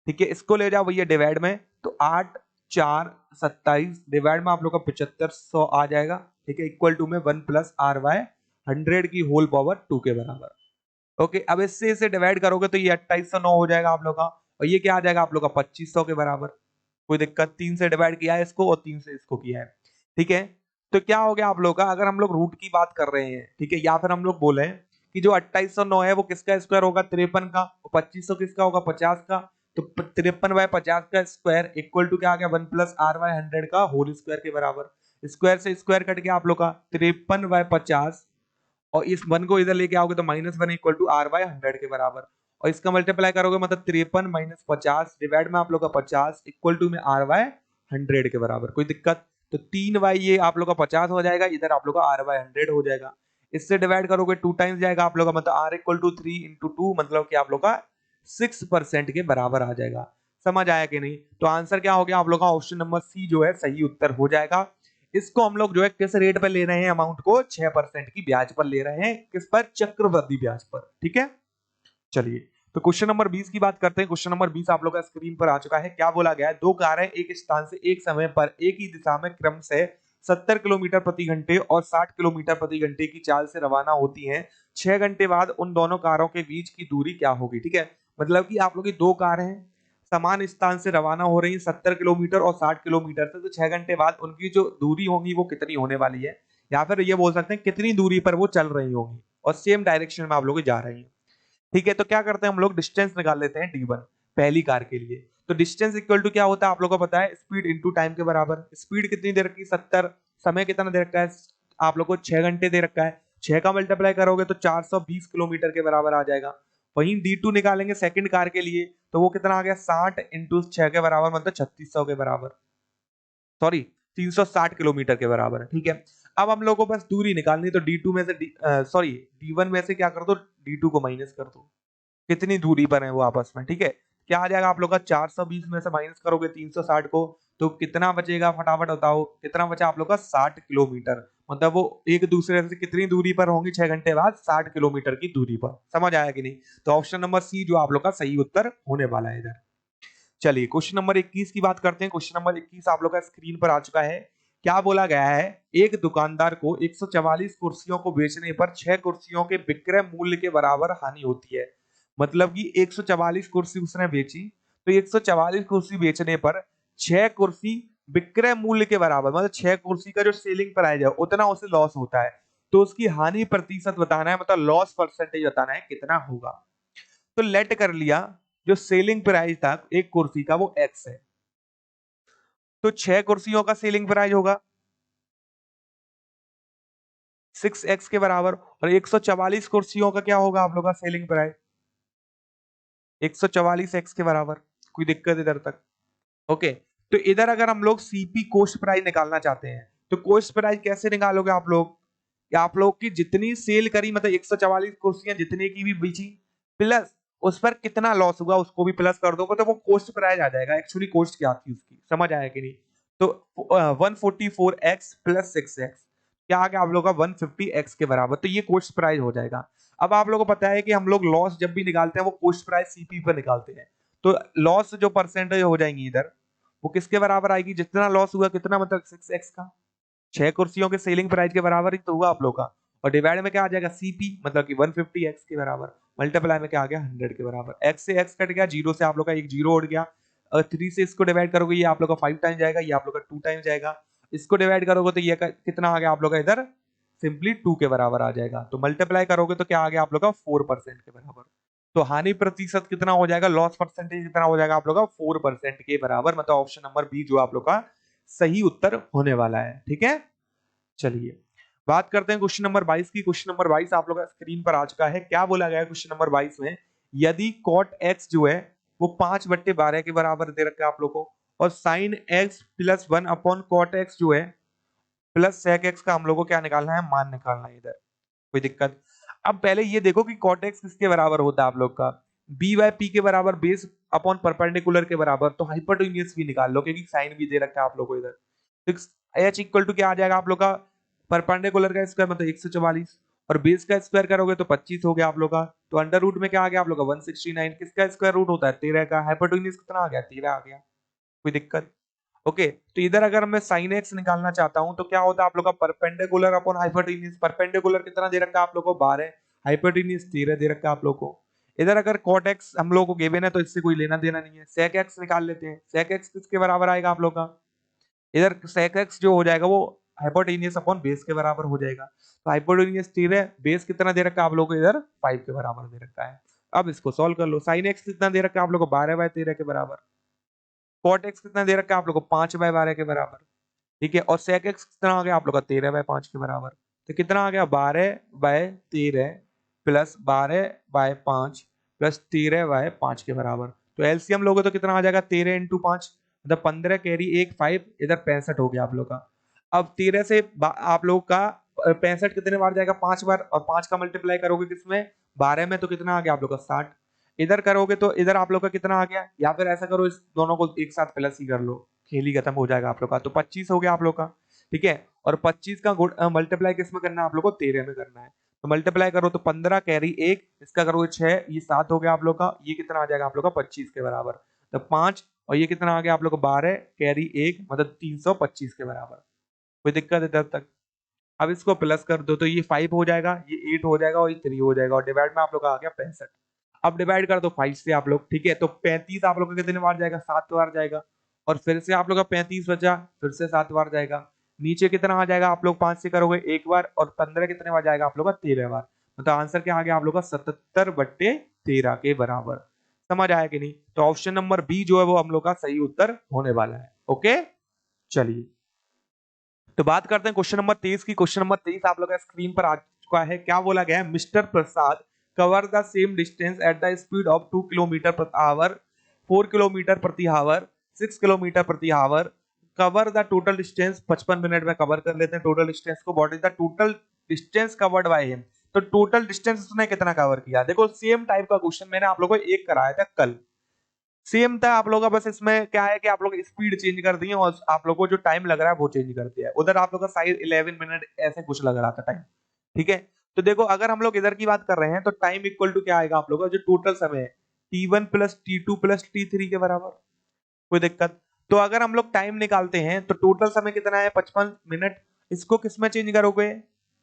ठीक है, इसको ले जाओ भैया डिवाइड में, तो 8,427 डिवाइड में आप लोग का 7500 आ जाएगा। ठीक है, इक्वल टू में 1 प्लस आर बाय 100 की होल पावर 2 के बराबर। ओके, अब इससे इसे डिवाइड करोगे तो ये 2809 हो जाएगा आप लोग का, और ये क्या आ जाएगा आप लोग का 2500 के बराबर। कोई दिक्कत, 3 से डिवाइड किया है इसको और 3 से इसको किया है। ठीक है, तो क्या हो गया आप लोग का, अगर हम लोग रूट की बात कर रहे हैं, ठीक है, या फिर हम लोग बोले कि जो 2809 है वो किसका स्क्वायर होगा 53 का, और 2500 किसका होगा 50 का। तो 53/50 का स्क्वायर इक्वल टू क्या आ गया 1 प्लस आर बाय 100 का होल स्क्वायर के बराबर। स्क्वायर से स्क्वायर कट गया आप लोग का 53/50, और इस 1 को इधर लेके आओगे तो -1 इक्वल टू आर बाय 100 के बराबर। और इसका मल्टीप्लाई करोगे मतलब 53 माइनस 50 डिवाइड में आप लोग का 50 इक्वल टू में आर बाय 100 के बराबर। कोई दिक्कत, तो 3y ये आप लोग का 50 हो जाएगा, इधर आप लोग का आर बाय 100 हो जाएगा। इससे डिवाइड करोगे 2 टाइम्स जाएगा आप लोग का, मतलब r इक्वल टू 3 इंटू 2 मतलब कि आप लोग का 6% के बराबर आ जाएगा। समझ आया कि नहीं, तो आंसर क्या हो गया आप लोग का ऑप्शन नंबर सी जो है सही उत्तर हो जाएगा। इसको हम लोग जो है किस रेट पर ले रहे हैं, अमाउंट को 6% की ब्याज पर ले रहे हैं, किस पर, चक्रवृद्धि ब्याज पर। ठीक है, चलिए तो क्वेश्चन नंबर 20 की बात करते हैं। क्वेश्चन नंबर 20 आप लोग का स्क्रीन पर आ चुका है। क्या बोला गया है, दो कारें एक स्थान से एक समय पर एक ही दिशा में क्रम से 70 किलोमीटर प्रति घंटे और 60 किलोमीटर प्रति घंटे की चाल से रवाना होती हैं। 6 घंटे बाद उन दोनों कारों के बीच की दूरी क्या होगी। ठीक है, मतलब कि आप लोग की दो कार हैं, समान स्थान से रवाना हो रही है 70 किलोमीटर और 60 किलोमीटर से, तो 6 घंटे बाद उनकी जो दूरी होगी वो कितनी होने वाली है, या फिर ये बोल सकते हैं कितनी दूरी पर वो चल रही होंगी और सेम डायरेक्शन में आप लोग जा रही हैं। ठीक है, तो क्या करते हैं हम लोग डिस्टेंस निकाल लेते हैं d1 पहली कार के लिए। तो डिस्टेंस इक्वल टू क्या होता है आप लोगों को पता है, स्पीड इनटू टाइम के बराबर। स्पीड कितनी दे रखी है 70, समय कितना दे रखा है आप लोग को 6 घंटे दे रखा है। 6 का मल्टीप्लाई करोगे तो 420 किलोमीटर के बराबर आ जाएगा। वहीं d2 निकालेंगे सेकंड कार के लिए, तो वो कितना आ गया 60 इंटू 6 के बराबर, मतलब 3600 के बराबर, सॉरी 360 किलोमीटर के बराबर है। ठीक है, अब हम लोग को बस दूरी निकालनी, तो d2 में से सॉरी d1 में से क्या कर दो d2 को माइनस कर दो, कितनी दूरी पर है वो आपस में। ठीक है, क्या आ जाएगा आप लोग का 420 में से माइनस करोगे 360 को, तो कितना बचेगा फटाफट बताओ, कितना बचा आप लोग का 60 किलोमीटर। मतलब वो एक दूसरे से कितनी दूरी पर होंगी 6 घंटे बाद, 60 किलोमीटर की दूरी पर। समझ आया कि नहीं, तो ऑप्शन नंबर सी जो आप लोग का सही उत्तर होने वाला है इधर। चलिए क्वेश्चन नंबर 21 की बात करते हैं। क्वेश्चन नंबर 21 आप लोग का स्क्रीन पर आ चुका है। क्या बोला गया है, एक दुकानदार को 144 कुर्सियों को बेचने पर 6 कुर्सियों के विक्रय मूल्य के बराबर हानि होती है। मतलब कि 144 कुर्सी उसने बेची, तो 144 कुर्सी बेचने पर 6 कुर्सी विक्रय मूल्य के बराबर, मतलब 6 कुर्सी का जो सेलिंग प्राइस है उतना उसे लॉस होता है। तो उसकी हानि प्रतिशत बताना है, मतलब लॉस परसेंटेज बताना है कितना होगा। तो लेट कर लिया जो सेलिंग प्राइस था एक कुर्सी का वो एक्स है, तो 6 कुर्सियों का सेलिंग प्राइस होगा 6x के बराबर, और 144 कुर्सियों का क्या होगा आप लोग का सेलिंग प्राइस 144x के बराबर। कोई दिक्कत इधर तक, ओके। तो इधर अगर हम लोग सीपी कॉस्ट प्राइस निकालना चाहते हैं, तो कॉस्ट प्राइस कैसे निकालोगे आप लोग, कि आप लोग की जितनी सेल करी, मतलब 144 कुर्सियां जितने की भी बेची, प्लस उस पर कितना लॉस हुआ उसको भी प्लस कर दोगे, तो वो कॉस्ट प्राइस आ जाएगा। एक्चुअली कॉस्ट क्या थी उसकी, समझ आया कि नहीं। तो 144x प्लस 6x, क्या आ गया आप लोग का 150x के बराबर। तो ये कॉस्ट प्राइस हो जाएगा। अब आप लोगों को पता है कि हम लोग लॉस जब भी निकालते हैं वो कॉस्ट प्राइस सीपी पर निकालते हैं। तो लॉस जो परसेंटेज हो जाएंगी इधर, वो किसके बराबर आएगी, जितना लॉस हुआ कितना, मतलब 6x का, 6 कुर्सियों के सेलिंग प्राइस के बराबर ही तो हुआ आप लोग का। और डिवाइड में क्या आ जाएगा, सीपी, मतलब कि 150x के बराबर, मल्टीप्लाई में क्या आ गया 100 के बराबर। x से x कट गया, जीरो से आप लोग का एक जीरो उड़ गया। और 3 से इसको डिवाइड करोगे, ये आप लोग का 5 टाइम जाएगा, ये आप लोग का 2 टाइम जाएगा। इसको डिवाइड करोगे तो ये कितना आ गया आप लोग का इधर, सिंपली 2 के बराबर आ जाएगा। तो मल्टीप्लाई करोगे तो क्या आ गया आप लोग का 4% के बराबर। तो हानि प्रतिशत कितना हो जाएगा, लॉस परसेंटेज कितना हो जाएगा आप लोग का 4% के बराबर। मतलब ऑप्शन नंबर बी जो आप लोग का सही उत्तर होने वाला है। ठीक है, चलिए बात करते हैं क्वेश्चन नंबर 22 की। क्वेश्चन नंबर 22 आप लोग का स्क्रीन पर आ चुका है। क्या बोला गया है क्वेश्चन नंबर 22 में, यदि कॉट एक्स जो है वो 5/12 के बराबर दे रखा है आप लोग को, और sine x plus 1 upon cot x जो है प्लस सेक एक्स का हम लोग को क्या निकालना है, मान निकालना है इधर। कोई दिक्कत। अब पहले ये देखो कि कॉट एक्स किसके बराबर होता है आप लोग का, बी बाय पी के बराबर, बेस अपॉन परपेंडिकुलर के बराबर। तो हाइपोटेन्यूज भी निकाल लो क्योंकि साइन भी दे रखा है आप लोग को इधर। तो एच इक्वल टू क्या आ जाएगा आप लोग का, परपेंडिकुलर का स्क्वायर मतलब 144, और बेस का स्क्वायर करोगे तो 25 हो गया आप लोग का। तो अंडर रूट में क्या आ गया आप लोग का 169, किसका स्क्वायर रूट होता है 13 का, हाइपोटेन्यूज कितना आ गया 13 आ गया। कोई दिक्कत। ओके, तो इधर अगर मैं साइन एक्स निकालना चाहता हूं तो क्या होता है आप लोग का, परपेंडिकुलर अपॉन हाइपोटेन्यूज। परपेंडिकुलर कितना दे रखा है आप लोग को 12, हाइपोटेन्यूज 13 दे रखा है आप लोग को। इधर अगर कॉट एक्स हम लोग को गिवन है तो इससे कोई लेना देना नहीं है। सेक एक्स निकाल लेते हैं, सेक एक्स किसके बराबर आएगा आप लोग का, इधर sec x जो हो जाएगा वो हाइपोटेन्यूज अपॉन बेस के बराबर हो जाएगा। तो हाइपोटेन्यूज 13, बेस कितना दे रखा है आप लोग को इधर 5 के बराबर दे रखा है। अब इसको सॉल्व कर लो। साइन x कितना दे रखा है आप लोग को 12/13 के बराबर। कॉट x कितना दे रखा है आप लोग को 5/12 के बराबर। ठीक है, और sec x कितना आ गया आप लोग का 13/5 के बराबर। तो कितना आ गया 12/13 प्लस 12/5 प्लस 13/5 के बराबर। तो एलसीएम लोगे तो कितना आ जाएगा 13 × 5, मतलब 15 कैरी 1 5, इधर 65 हो गया आप लोग का। अब 13 से आप लोग का 65 कितने बार जाएगा 5 बार, और 5 का मल्टीप्लाई करोगे किसमें 12 में, तो कितना आ गया आप लोग का 60। इधर करोगे तो इधर आप लोग का कितना आ गया, या फिर ऐसा करो इस दोनों को एक साथ प्लस ही कर लो, खेल ही खत्म हो जाएगा आप लोग का। तो 25 हो गया आप लोग का। ठीक है, और 25 का मल्टीप्लाई किस में करना है आप लोग को 13 में करना है। तो मल्टीप्लाई करो तो 15 कैरी 1, इसका करोगे 6, ये 7 हो गया आप लोग का। ये कितना आ जाएगा आप लोग का 25 के बराबर। तो 5, और ये कितना आ गया आप लोग को 12 कैरी 1, मतलब 325 के बराबर। कोई दिक्कत है तब तक। अब इसको प्लस कर दो तो ये 5 हो जाएगा, ये 8 हो जाएगा, और ये 3 हो जाएगा, और डिवाइड में आप लोग का आ गया 65। अब डिवाइड कर दो 5 से आप लोग। ठीक है, तो 35 आप लोग का कितने बार जाएगा 7 बार जाएगा, और फिर से आप लोग का 35 बचा, फिर से 7 बार जाएगा। नीचे कितना आ जाएगा आप लोग 5 से करोगे 1 बार, और 15 कितने बार जाएगा आप लोग का 13 बार। मतलब आंसर क्या आ गया आप लोग का 77/13 के बराबर। समझ आया कि नहीं। तो ऑप्शन नंबर बी जो है वो हम लोग का सही उत्तर होने वाला है। ओके, चलिए तो बात करते हैं क्वेश्चन नंबर 23 की। क्वेश्चन नंबर 23 आप लोग का स्क्रीन पर आ चुका है। क्या बोला गया है, mister Prasad cover the same distance at the speed of 2 kilometre प्रति आवर, 4 किलोमीटर प्रति आवर, 6 किलोमीटर प्रति hour. Cover the total distance, 55 minute में कवर कर लेते हैं टोटल डिस्टेंस को। What is the total distance covered by him. तो total distance उसने कितना कवर किया। देखो सेम टाइप का क्वेश्चन मैंने आप लोगों को एक कराया था कल, सेम था आप लोगों का। बस इसमें क्या है कि आप लोग स्पीड चेंज कर दिए और आप लोगों को जो टाइम लग रहा है वो चेंज कर दिया है। उधर आप लोग का शायद 11 मिनट ऐसे कुछ लग रहा था टाइम। ठीक है, तो देखो अगर हम लोग इधर की बात कर रहे हैं तो टाइम इक्वल टू क्या आएगा आप लोगों का, जो टोटल समय है T1 plus T2 plus T3 के बराबर। कोई दिक्कत। तो अगर हम लोग टाइम निकालते हैं तो टोटल समय कितना है 55 मिनट। इसको किस में चेंज करोगे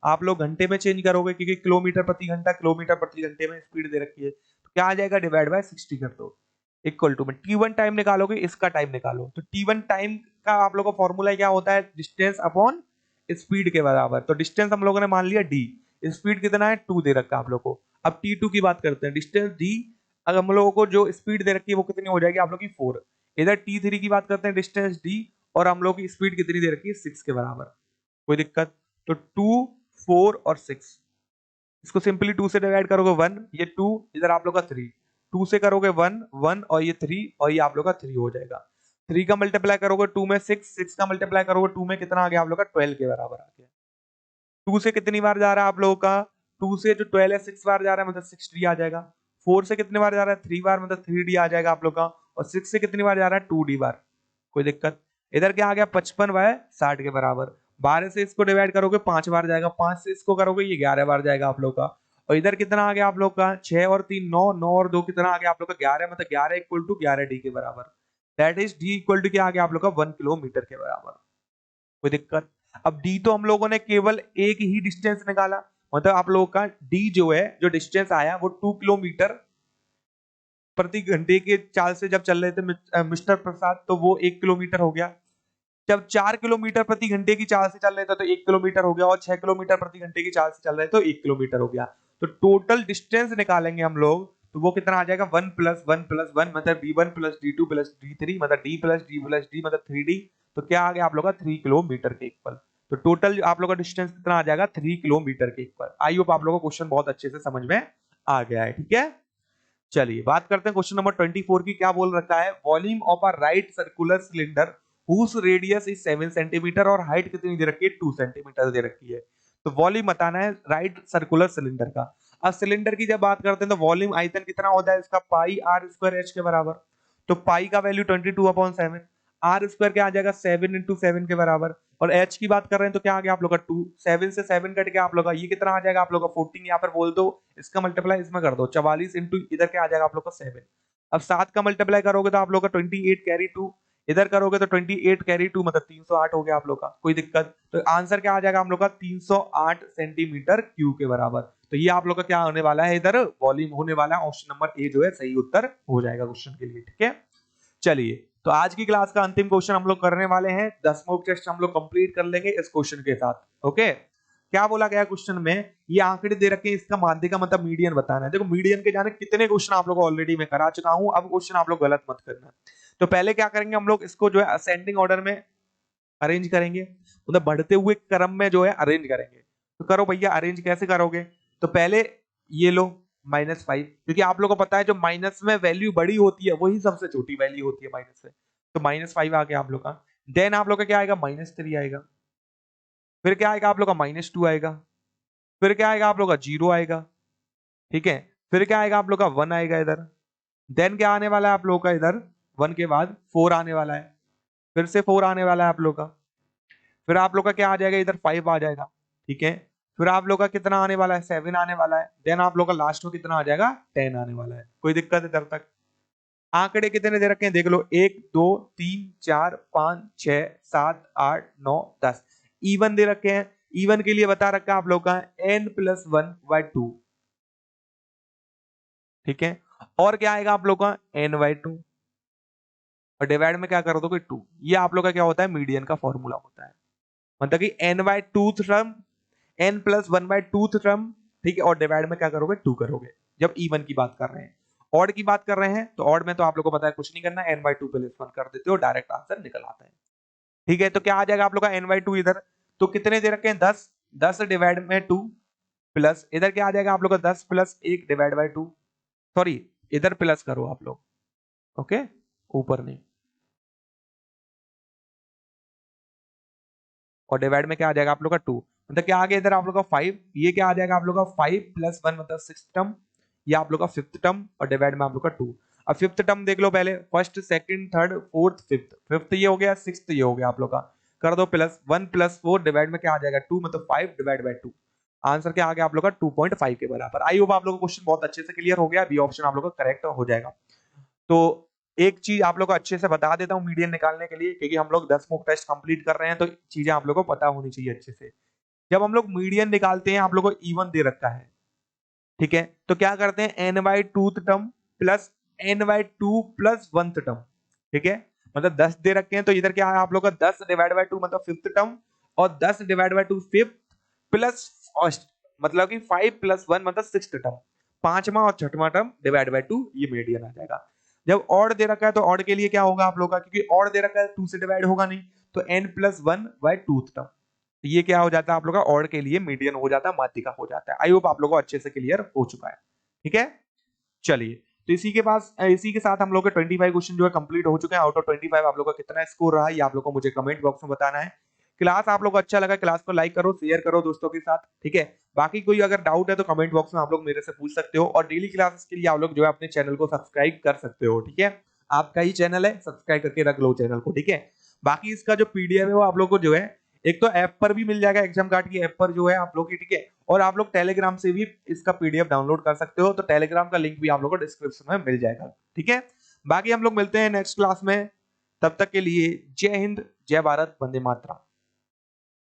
आप लोग, घंटे में चेंज करोगे, क्योंकि किलोमीटर प्रति घंटा किलोमीटर प्रति घंटे में स्पीड दे रखी है। तो क्या आ जाएगा, डिवाइड बाय 60 कर दो, इक्वल टू में T1 टाइम निकालोगे, इसका टाइम निकालो। तो T1 टाइम का आप लोगों का फॉर्मूला क्या होता है, डिस्टेंस अपॉन स्पीड के बराबर। तो डिस्टेंस हम लोगों ने मान लिया d, स्पीड कितना है 2 दे रखा है आप लोग को। अब T2 की बात करते हैं, डिस्टेंस d, अगर हम लोगों को जो स्पीड दे रखी है वो कितनी हो जाएगी आप लोग की 4। इधर T3 की बात करते हैं, डिस्टेंस d, और हम लोग की स्पीड कितनी दे रखी है 6 के बराबर। कोई दिक्कत। तो 2, 4 और 6, इसको सिंपली 2 से डिवाइड करोगे 1, ये 2, इधर आप लोग का 3, 2 से करोगे 1 1, और ये 3, और ये आप लोग का 3 हो जाएगा। 3 का मल्टीप्लाई करोगे 2 में 6, 6 का मल्टीप्लाई करोगे 2 में, कितना आ गया आप लोग का 12 के बराबर आ गया। 2 से कितनी बार जा रहा है आप लोगों का, 2 से जो 12 है 6 बार जा रहा है, मतलब 6d आ जाएगा। 4 से कितनी बार जा रहा है 3 बार, मतलब 3d आ जाएगा आप लोग का। और 6 से कितनी बार जा रहा है 2d बार। कोई दिक्कत। इधर क्या आ गया 55/60 के बराबर। 12 से इसको डिवाइड करोगे 5 बार जाएगा, 5 से इसको करोगे ये 11 बार जाएगा आप लोग का। और इधर कितना आ गया आप लोग का 6 और 3 9, 9 और 2 कितना आ गया आप लोग का 11, मतलब 11 इक्वल टू 11 डी के बराबर। That is D equal to क्या आ गया आप लोग का 1 किलोमीटर के बराबर। कोई दिक्कत? अब डी तो हम लोगों ने केवल एक ही डिस्टेंस निकाला, मतलब आप लोगों का डी जो है, जो डिस्टेंस आया वो 2 किलोमीटर प्रति घंटे के चाल से जब चल रहे थे मिस्टर प्रसाद, तो वो 1 किलोमीटर हो गया। जब 4 किलोमीटर प्रति घंटे की चाल से चल रहे थे तो 1 किलोमीटर हो गया, और 6 किलोमीटर प्रति घंटे की चाल से चल रहे थे तो 1 किलोमीटर हो गया। तो टोटल डिस्टेंस निकालेंगे हम लोग, तो वो कितना आ जाएगा 1 + 1 + 1 मतलब d1 + d2 + d3 मतलब d + d + d मतलब 3d। तो क्या आ गया आप लोग का 3 किलोमीटर के इक्वल। तो टोटल आप लोग का डिस्टेंस कितना आ जाएगा 3 किलोमीटर के इक्वल। आई होप आप लोगों को क्वेश्चन बहुत अच्छे से समझ में आ गया है। ठीक है, चलिए बात करते हैं क्वेश्चन नंबर 24 की। क्या बोल रखा है? Volume of a right circular cylinder whose radius is 7 centimetre और हाइट कितनी दे रखी है 2 सेंटीमीटर दे रखी है। तो वॉल्यूम बताना है राइट सर्कुलर सिलेंडर का। अब सिलेंडर की जब बात करते हैं तो वॉल्यूम आयतन कितना होता है इसका पाई आर स्क्वायर एच के बराबर। तो पाई का वैल्यू 22/7, आर स्क्वायर क्या आ जाएगा 7 × 7 के बराबर, और एच की बात कर रहे हैं तो क्या आ गया आप लोग का 2। 7 से 7 कट के आप लोग का ये कितना आ जाएगा आप लोग का 14, यहाँ पर बोल दो, इसका मल्टीप्लाई इसमें कर दो 44 इंटू इधर क्या आ जाएगा आप लोग का 7। अब 7 का मल्टीप्लाई करोगे तो आप लोग का 28 कैरी 2, इधर करोगे तो 28 कैरी 2 मतलब 308 हो गया आप लोग का। कोई दिक्कत? तो आंसर क्या आ जाएगा हम लोग का 308 सेंटीमीटर क्यूब के बराबर। तो ये आप लोग का क्या होने वाला है, इधर वॉल्यूम होने वाला है। ऑप्शन नंबर ए जो है सही उत्तर हो जाएगा क्वेश्चन के लिए। ठीक है, चलिए तो आज की क्लास का अंतिम क्वेश्चन हम लोग करने वाले हैं। 10 मॉक टेस्ट हम लोग कंप्लीट कर लेंगे इस क्वेश्चन के साथ। ओके, क्या बोला गया क्वेश्चन में? ये आंकड़े दे रखे हैं, इसका माध्य का मतलब मीडियन बताना है। देखो मीडियन के जाने कितने क्वेश्चन आप लोग को ऑलरेडी मैं करा चुका हूं, अब क्वेश्चन आप लोग गलत मत करना। तो पहले क्या करेंगे हम लोग, इसको जो है असेंडिंग ऑर्डर में अरेंज करेंगे, मतलब बढ़ते हुए क्रम में जो है अरेंज करेंगे। तो करो भैया, अरेंज कैसे करोगे? तो पहले ये लो -5, क्योंकि आप लोग को पता है जो माइनस में वैल्यू बड़ी होती है वही सबसे छोटी वैल्यू होती है माइनस में। तो -5 आ गया आप लोग का। देन आप लोग का क्या आएगा -3 आएगा, फिर क्या आएगा आप लोग का -2 आएगा, फिर क्या आएगा आप लोग का 0 आएगा। ठीक है, फिर क्या आएगा आप लोग का 1 आएगा इधर। देन क्या आने वाला है आप लोग का इधर 1 के बाद 4 आने वाला है, फिर से 4 आने वाला है आप लोग का, फिर आप लोग का क्या आ जाएगा इधर 5 आ जाएगा। ठीक है, फिर आप लोग का कितना आने वाला है 7 आने वाला है। देन आप लोग का लास्ट में कितना आ जाएगा 10 आने वाला है। कोई दिक्कत है इधर तक? आंकड़े कितने दे रखे हैं देख लो, 1 2 3 4 5 6 7 8 9 10 इवन दे रखे हैं। इवन के लिए बता रखा है आप लोग का n+1/2। ठीक है, और क्या आएगा आप लोग का n/2, और डिवाइड में क्या कर दोगे 2। ये आप लोग का क्या होता है मीडियन का फॉर्मूला होता है, मतलब कि n/2 टर्म, n+1/2 टर्म। ठीक है, और डिवाइड में क्या करोगे 2 करोगे जब इवन की बात कर रहे हैं। ऑड की बात कर रहे हैं तो ऑड में तो आप लोग को पता है कुछ नहीं करना, n/2 + 1 कर देते हो, डायरेक्ट आंसर निकल आता है। ठीक है, तो क्या आ जाएगा आप लोग का n/2 इधर, तो कितने दे रखे हैं 10, 10 डिवाइड में 2 प्लस इधर क्या आ जाएगा आप लोग का 10 + 1 डिवाइड बाय 2। सॉरी, इधर प्लस करो आप लोग, ओके, ऊपर नहीं। और डिवाइड में क्या आ जाएगा आप लोग का 2, मतलब क्या आ गया इधर आप लोग का 5। ये क्या आ जाएगा आप लोग का 5 + 1 मतलब 6th टर्म, ये आप लोग का 5th टर्म, और डिवाइड में आप लोग का 2। अब 5th टर्म देख लो पहले, first second third fourth fifth, fifth ये हो गया, 6th ये हो गया आप लोग का। कर दो प्लस 1 + 4 डिवाइड में क्या आ जाएगा 2 मतलब 5 डिवाइड बाय 2। आंसर क्या आ गया आप लोग का 2.5 के बराबर। आई होप आप लोगों को क्वेश्चन बहुत अच्छे से क्लियर हो गया। बी ऑप्शन आप लोग का करेक्ट हो जाएगा। तो एक चीज आप लोग को अच्छे से बता देता हूँ मीडियन निकालने के लिए, क्योंकि हम लोग 10 मॉक टेस्ट कंप्लीट कर रहे हैं तो चीजें आप लोग को पता होनी चाहिए अच्छे से। जब हम लोग मीडियन निकालते हैं आप लोग को इवन दे रखा है, ठीक है, तो क्या करते हैं n/2th term plus n/2 + 1th term. ठीक है, मतलब 10 दे रखे हैं तो इधर क्या है आप लोग का 10 डिवाइड बाय 2 मतलब 5th टर्म, और 10 divide by 2 5th plus first मतलब कि 5 + 1 मतलब 6th टर्म, पांचवा और छठवां टर्म डिवाइड बाय 2, ये मीडियन आ जाएगा। जब ऑड दे रखा है तो ऑड के लिए क्या होगा आप लोग का, क्योंकि ऑड दे रखा है 2 से डिवाइड होगा नहीं, तो n+1/2th टर्म। ये क्या हो जाता है आप लोग का ऑड के लिए मीडियन हो जाता है, माध्यिका हो जाता है। आई होप आप लोगों को अच्छे से क्लियर हो चुका है। ठीक है, चलिए तो इसी के साथ हम लोग के 25 क्वेश्चन जो है कंप्लीट हो चुके हैं। आउट ऑफ 25 आप लोग का कितना स्कोर रहा है ये आप लोग को मुझे कमेंट बॉक्स में बताना है। क्लास आप लोग को अच्छा लगा, क्लास को लाइक करो, शेयर करो दोस्तों के साथ। ठीक है, बाकी कोई अगर डाउट है तो कमेंट बॉक्स में आप लोग मेरे से पूछ सकते हो, और डेली क्लासेस के लिए आप लोग जो है अपने चैनल को सब्सक्राइब कर सकते हो। ठीक है, आपका ही चैनल है, सब्सक्राइब करके रख लो चैनल को। ठीक है, बाकी इसका जो पीडीएफ है वो आप लोग को जो है एक तो ऐप पर भी मिल जाएगा, एग्जाम कार्ड की ऐप पर जो है आप लोग की, ठीक है। और आप लोग टेलीग्राम से भी इसका पीडीएफ डाउनलोड कर सकते हो, तो टेलीग्राम का लिंक भी आप लोग को डिस्क्रिप्शन में मिल जाएगा, ठीक है। बाकी हम लोग मिलते हैं नेक्स्ट क्लास में, तब तक के लिए जय हिंद, जय भारत, वंदे मातरम।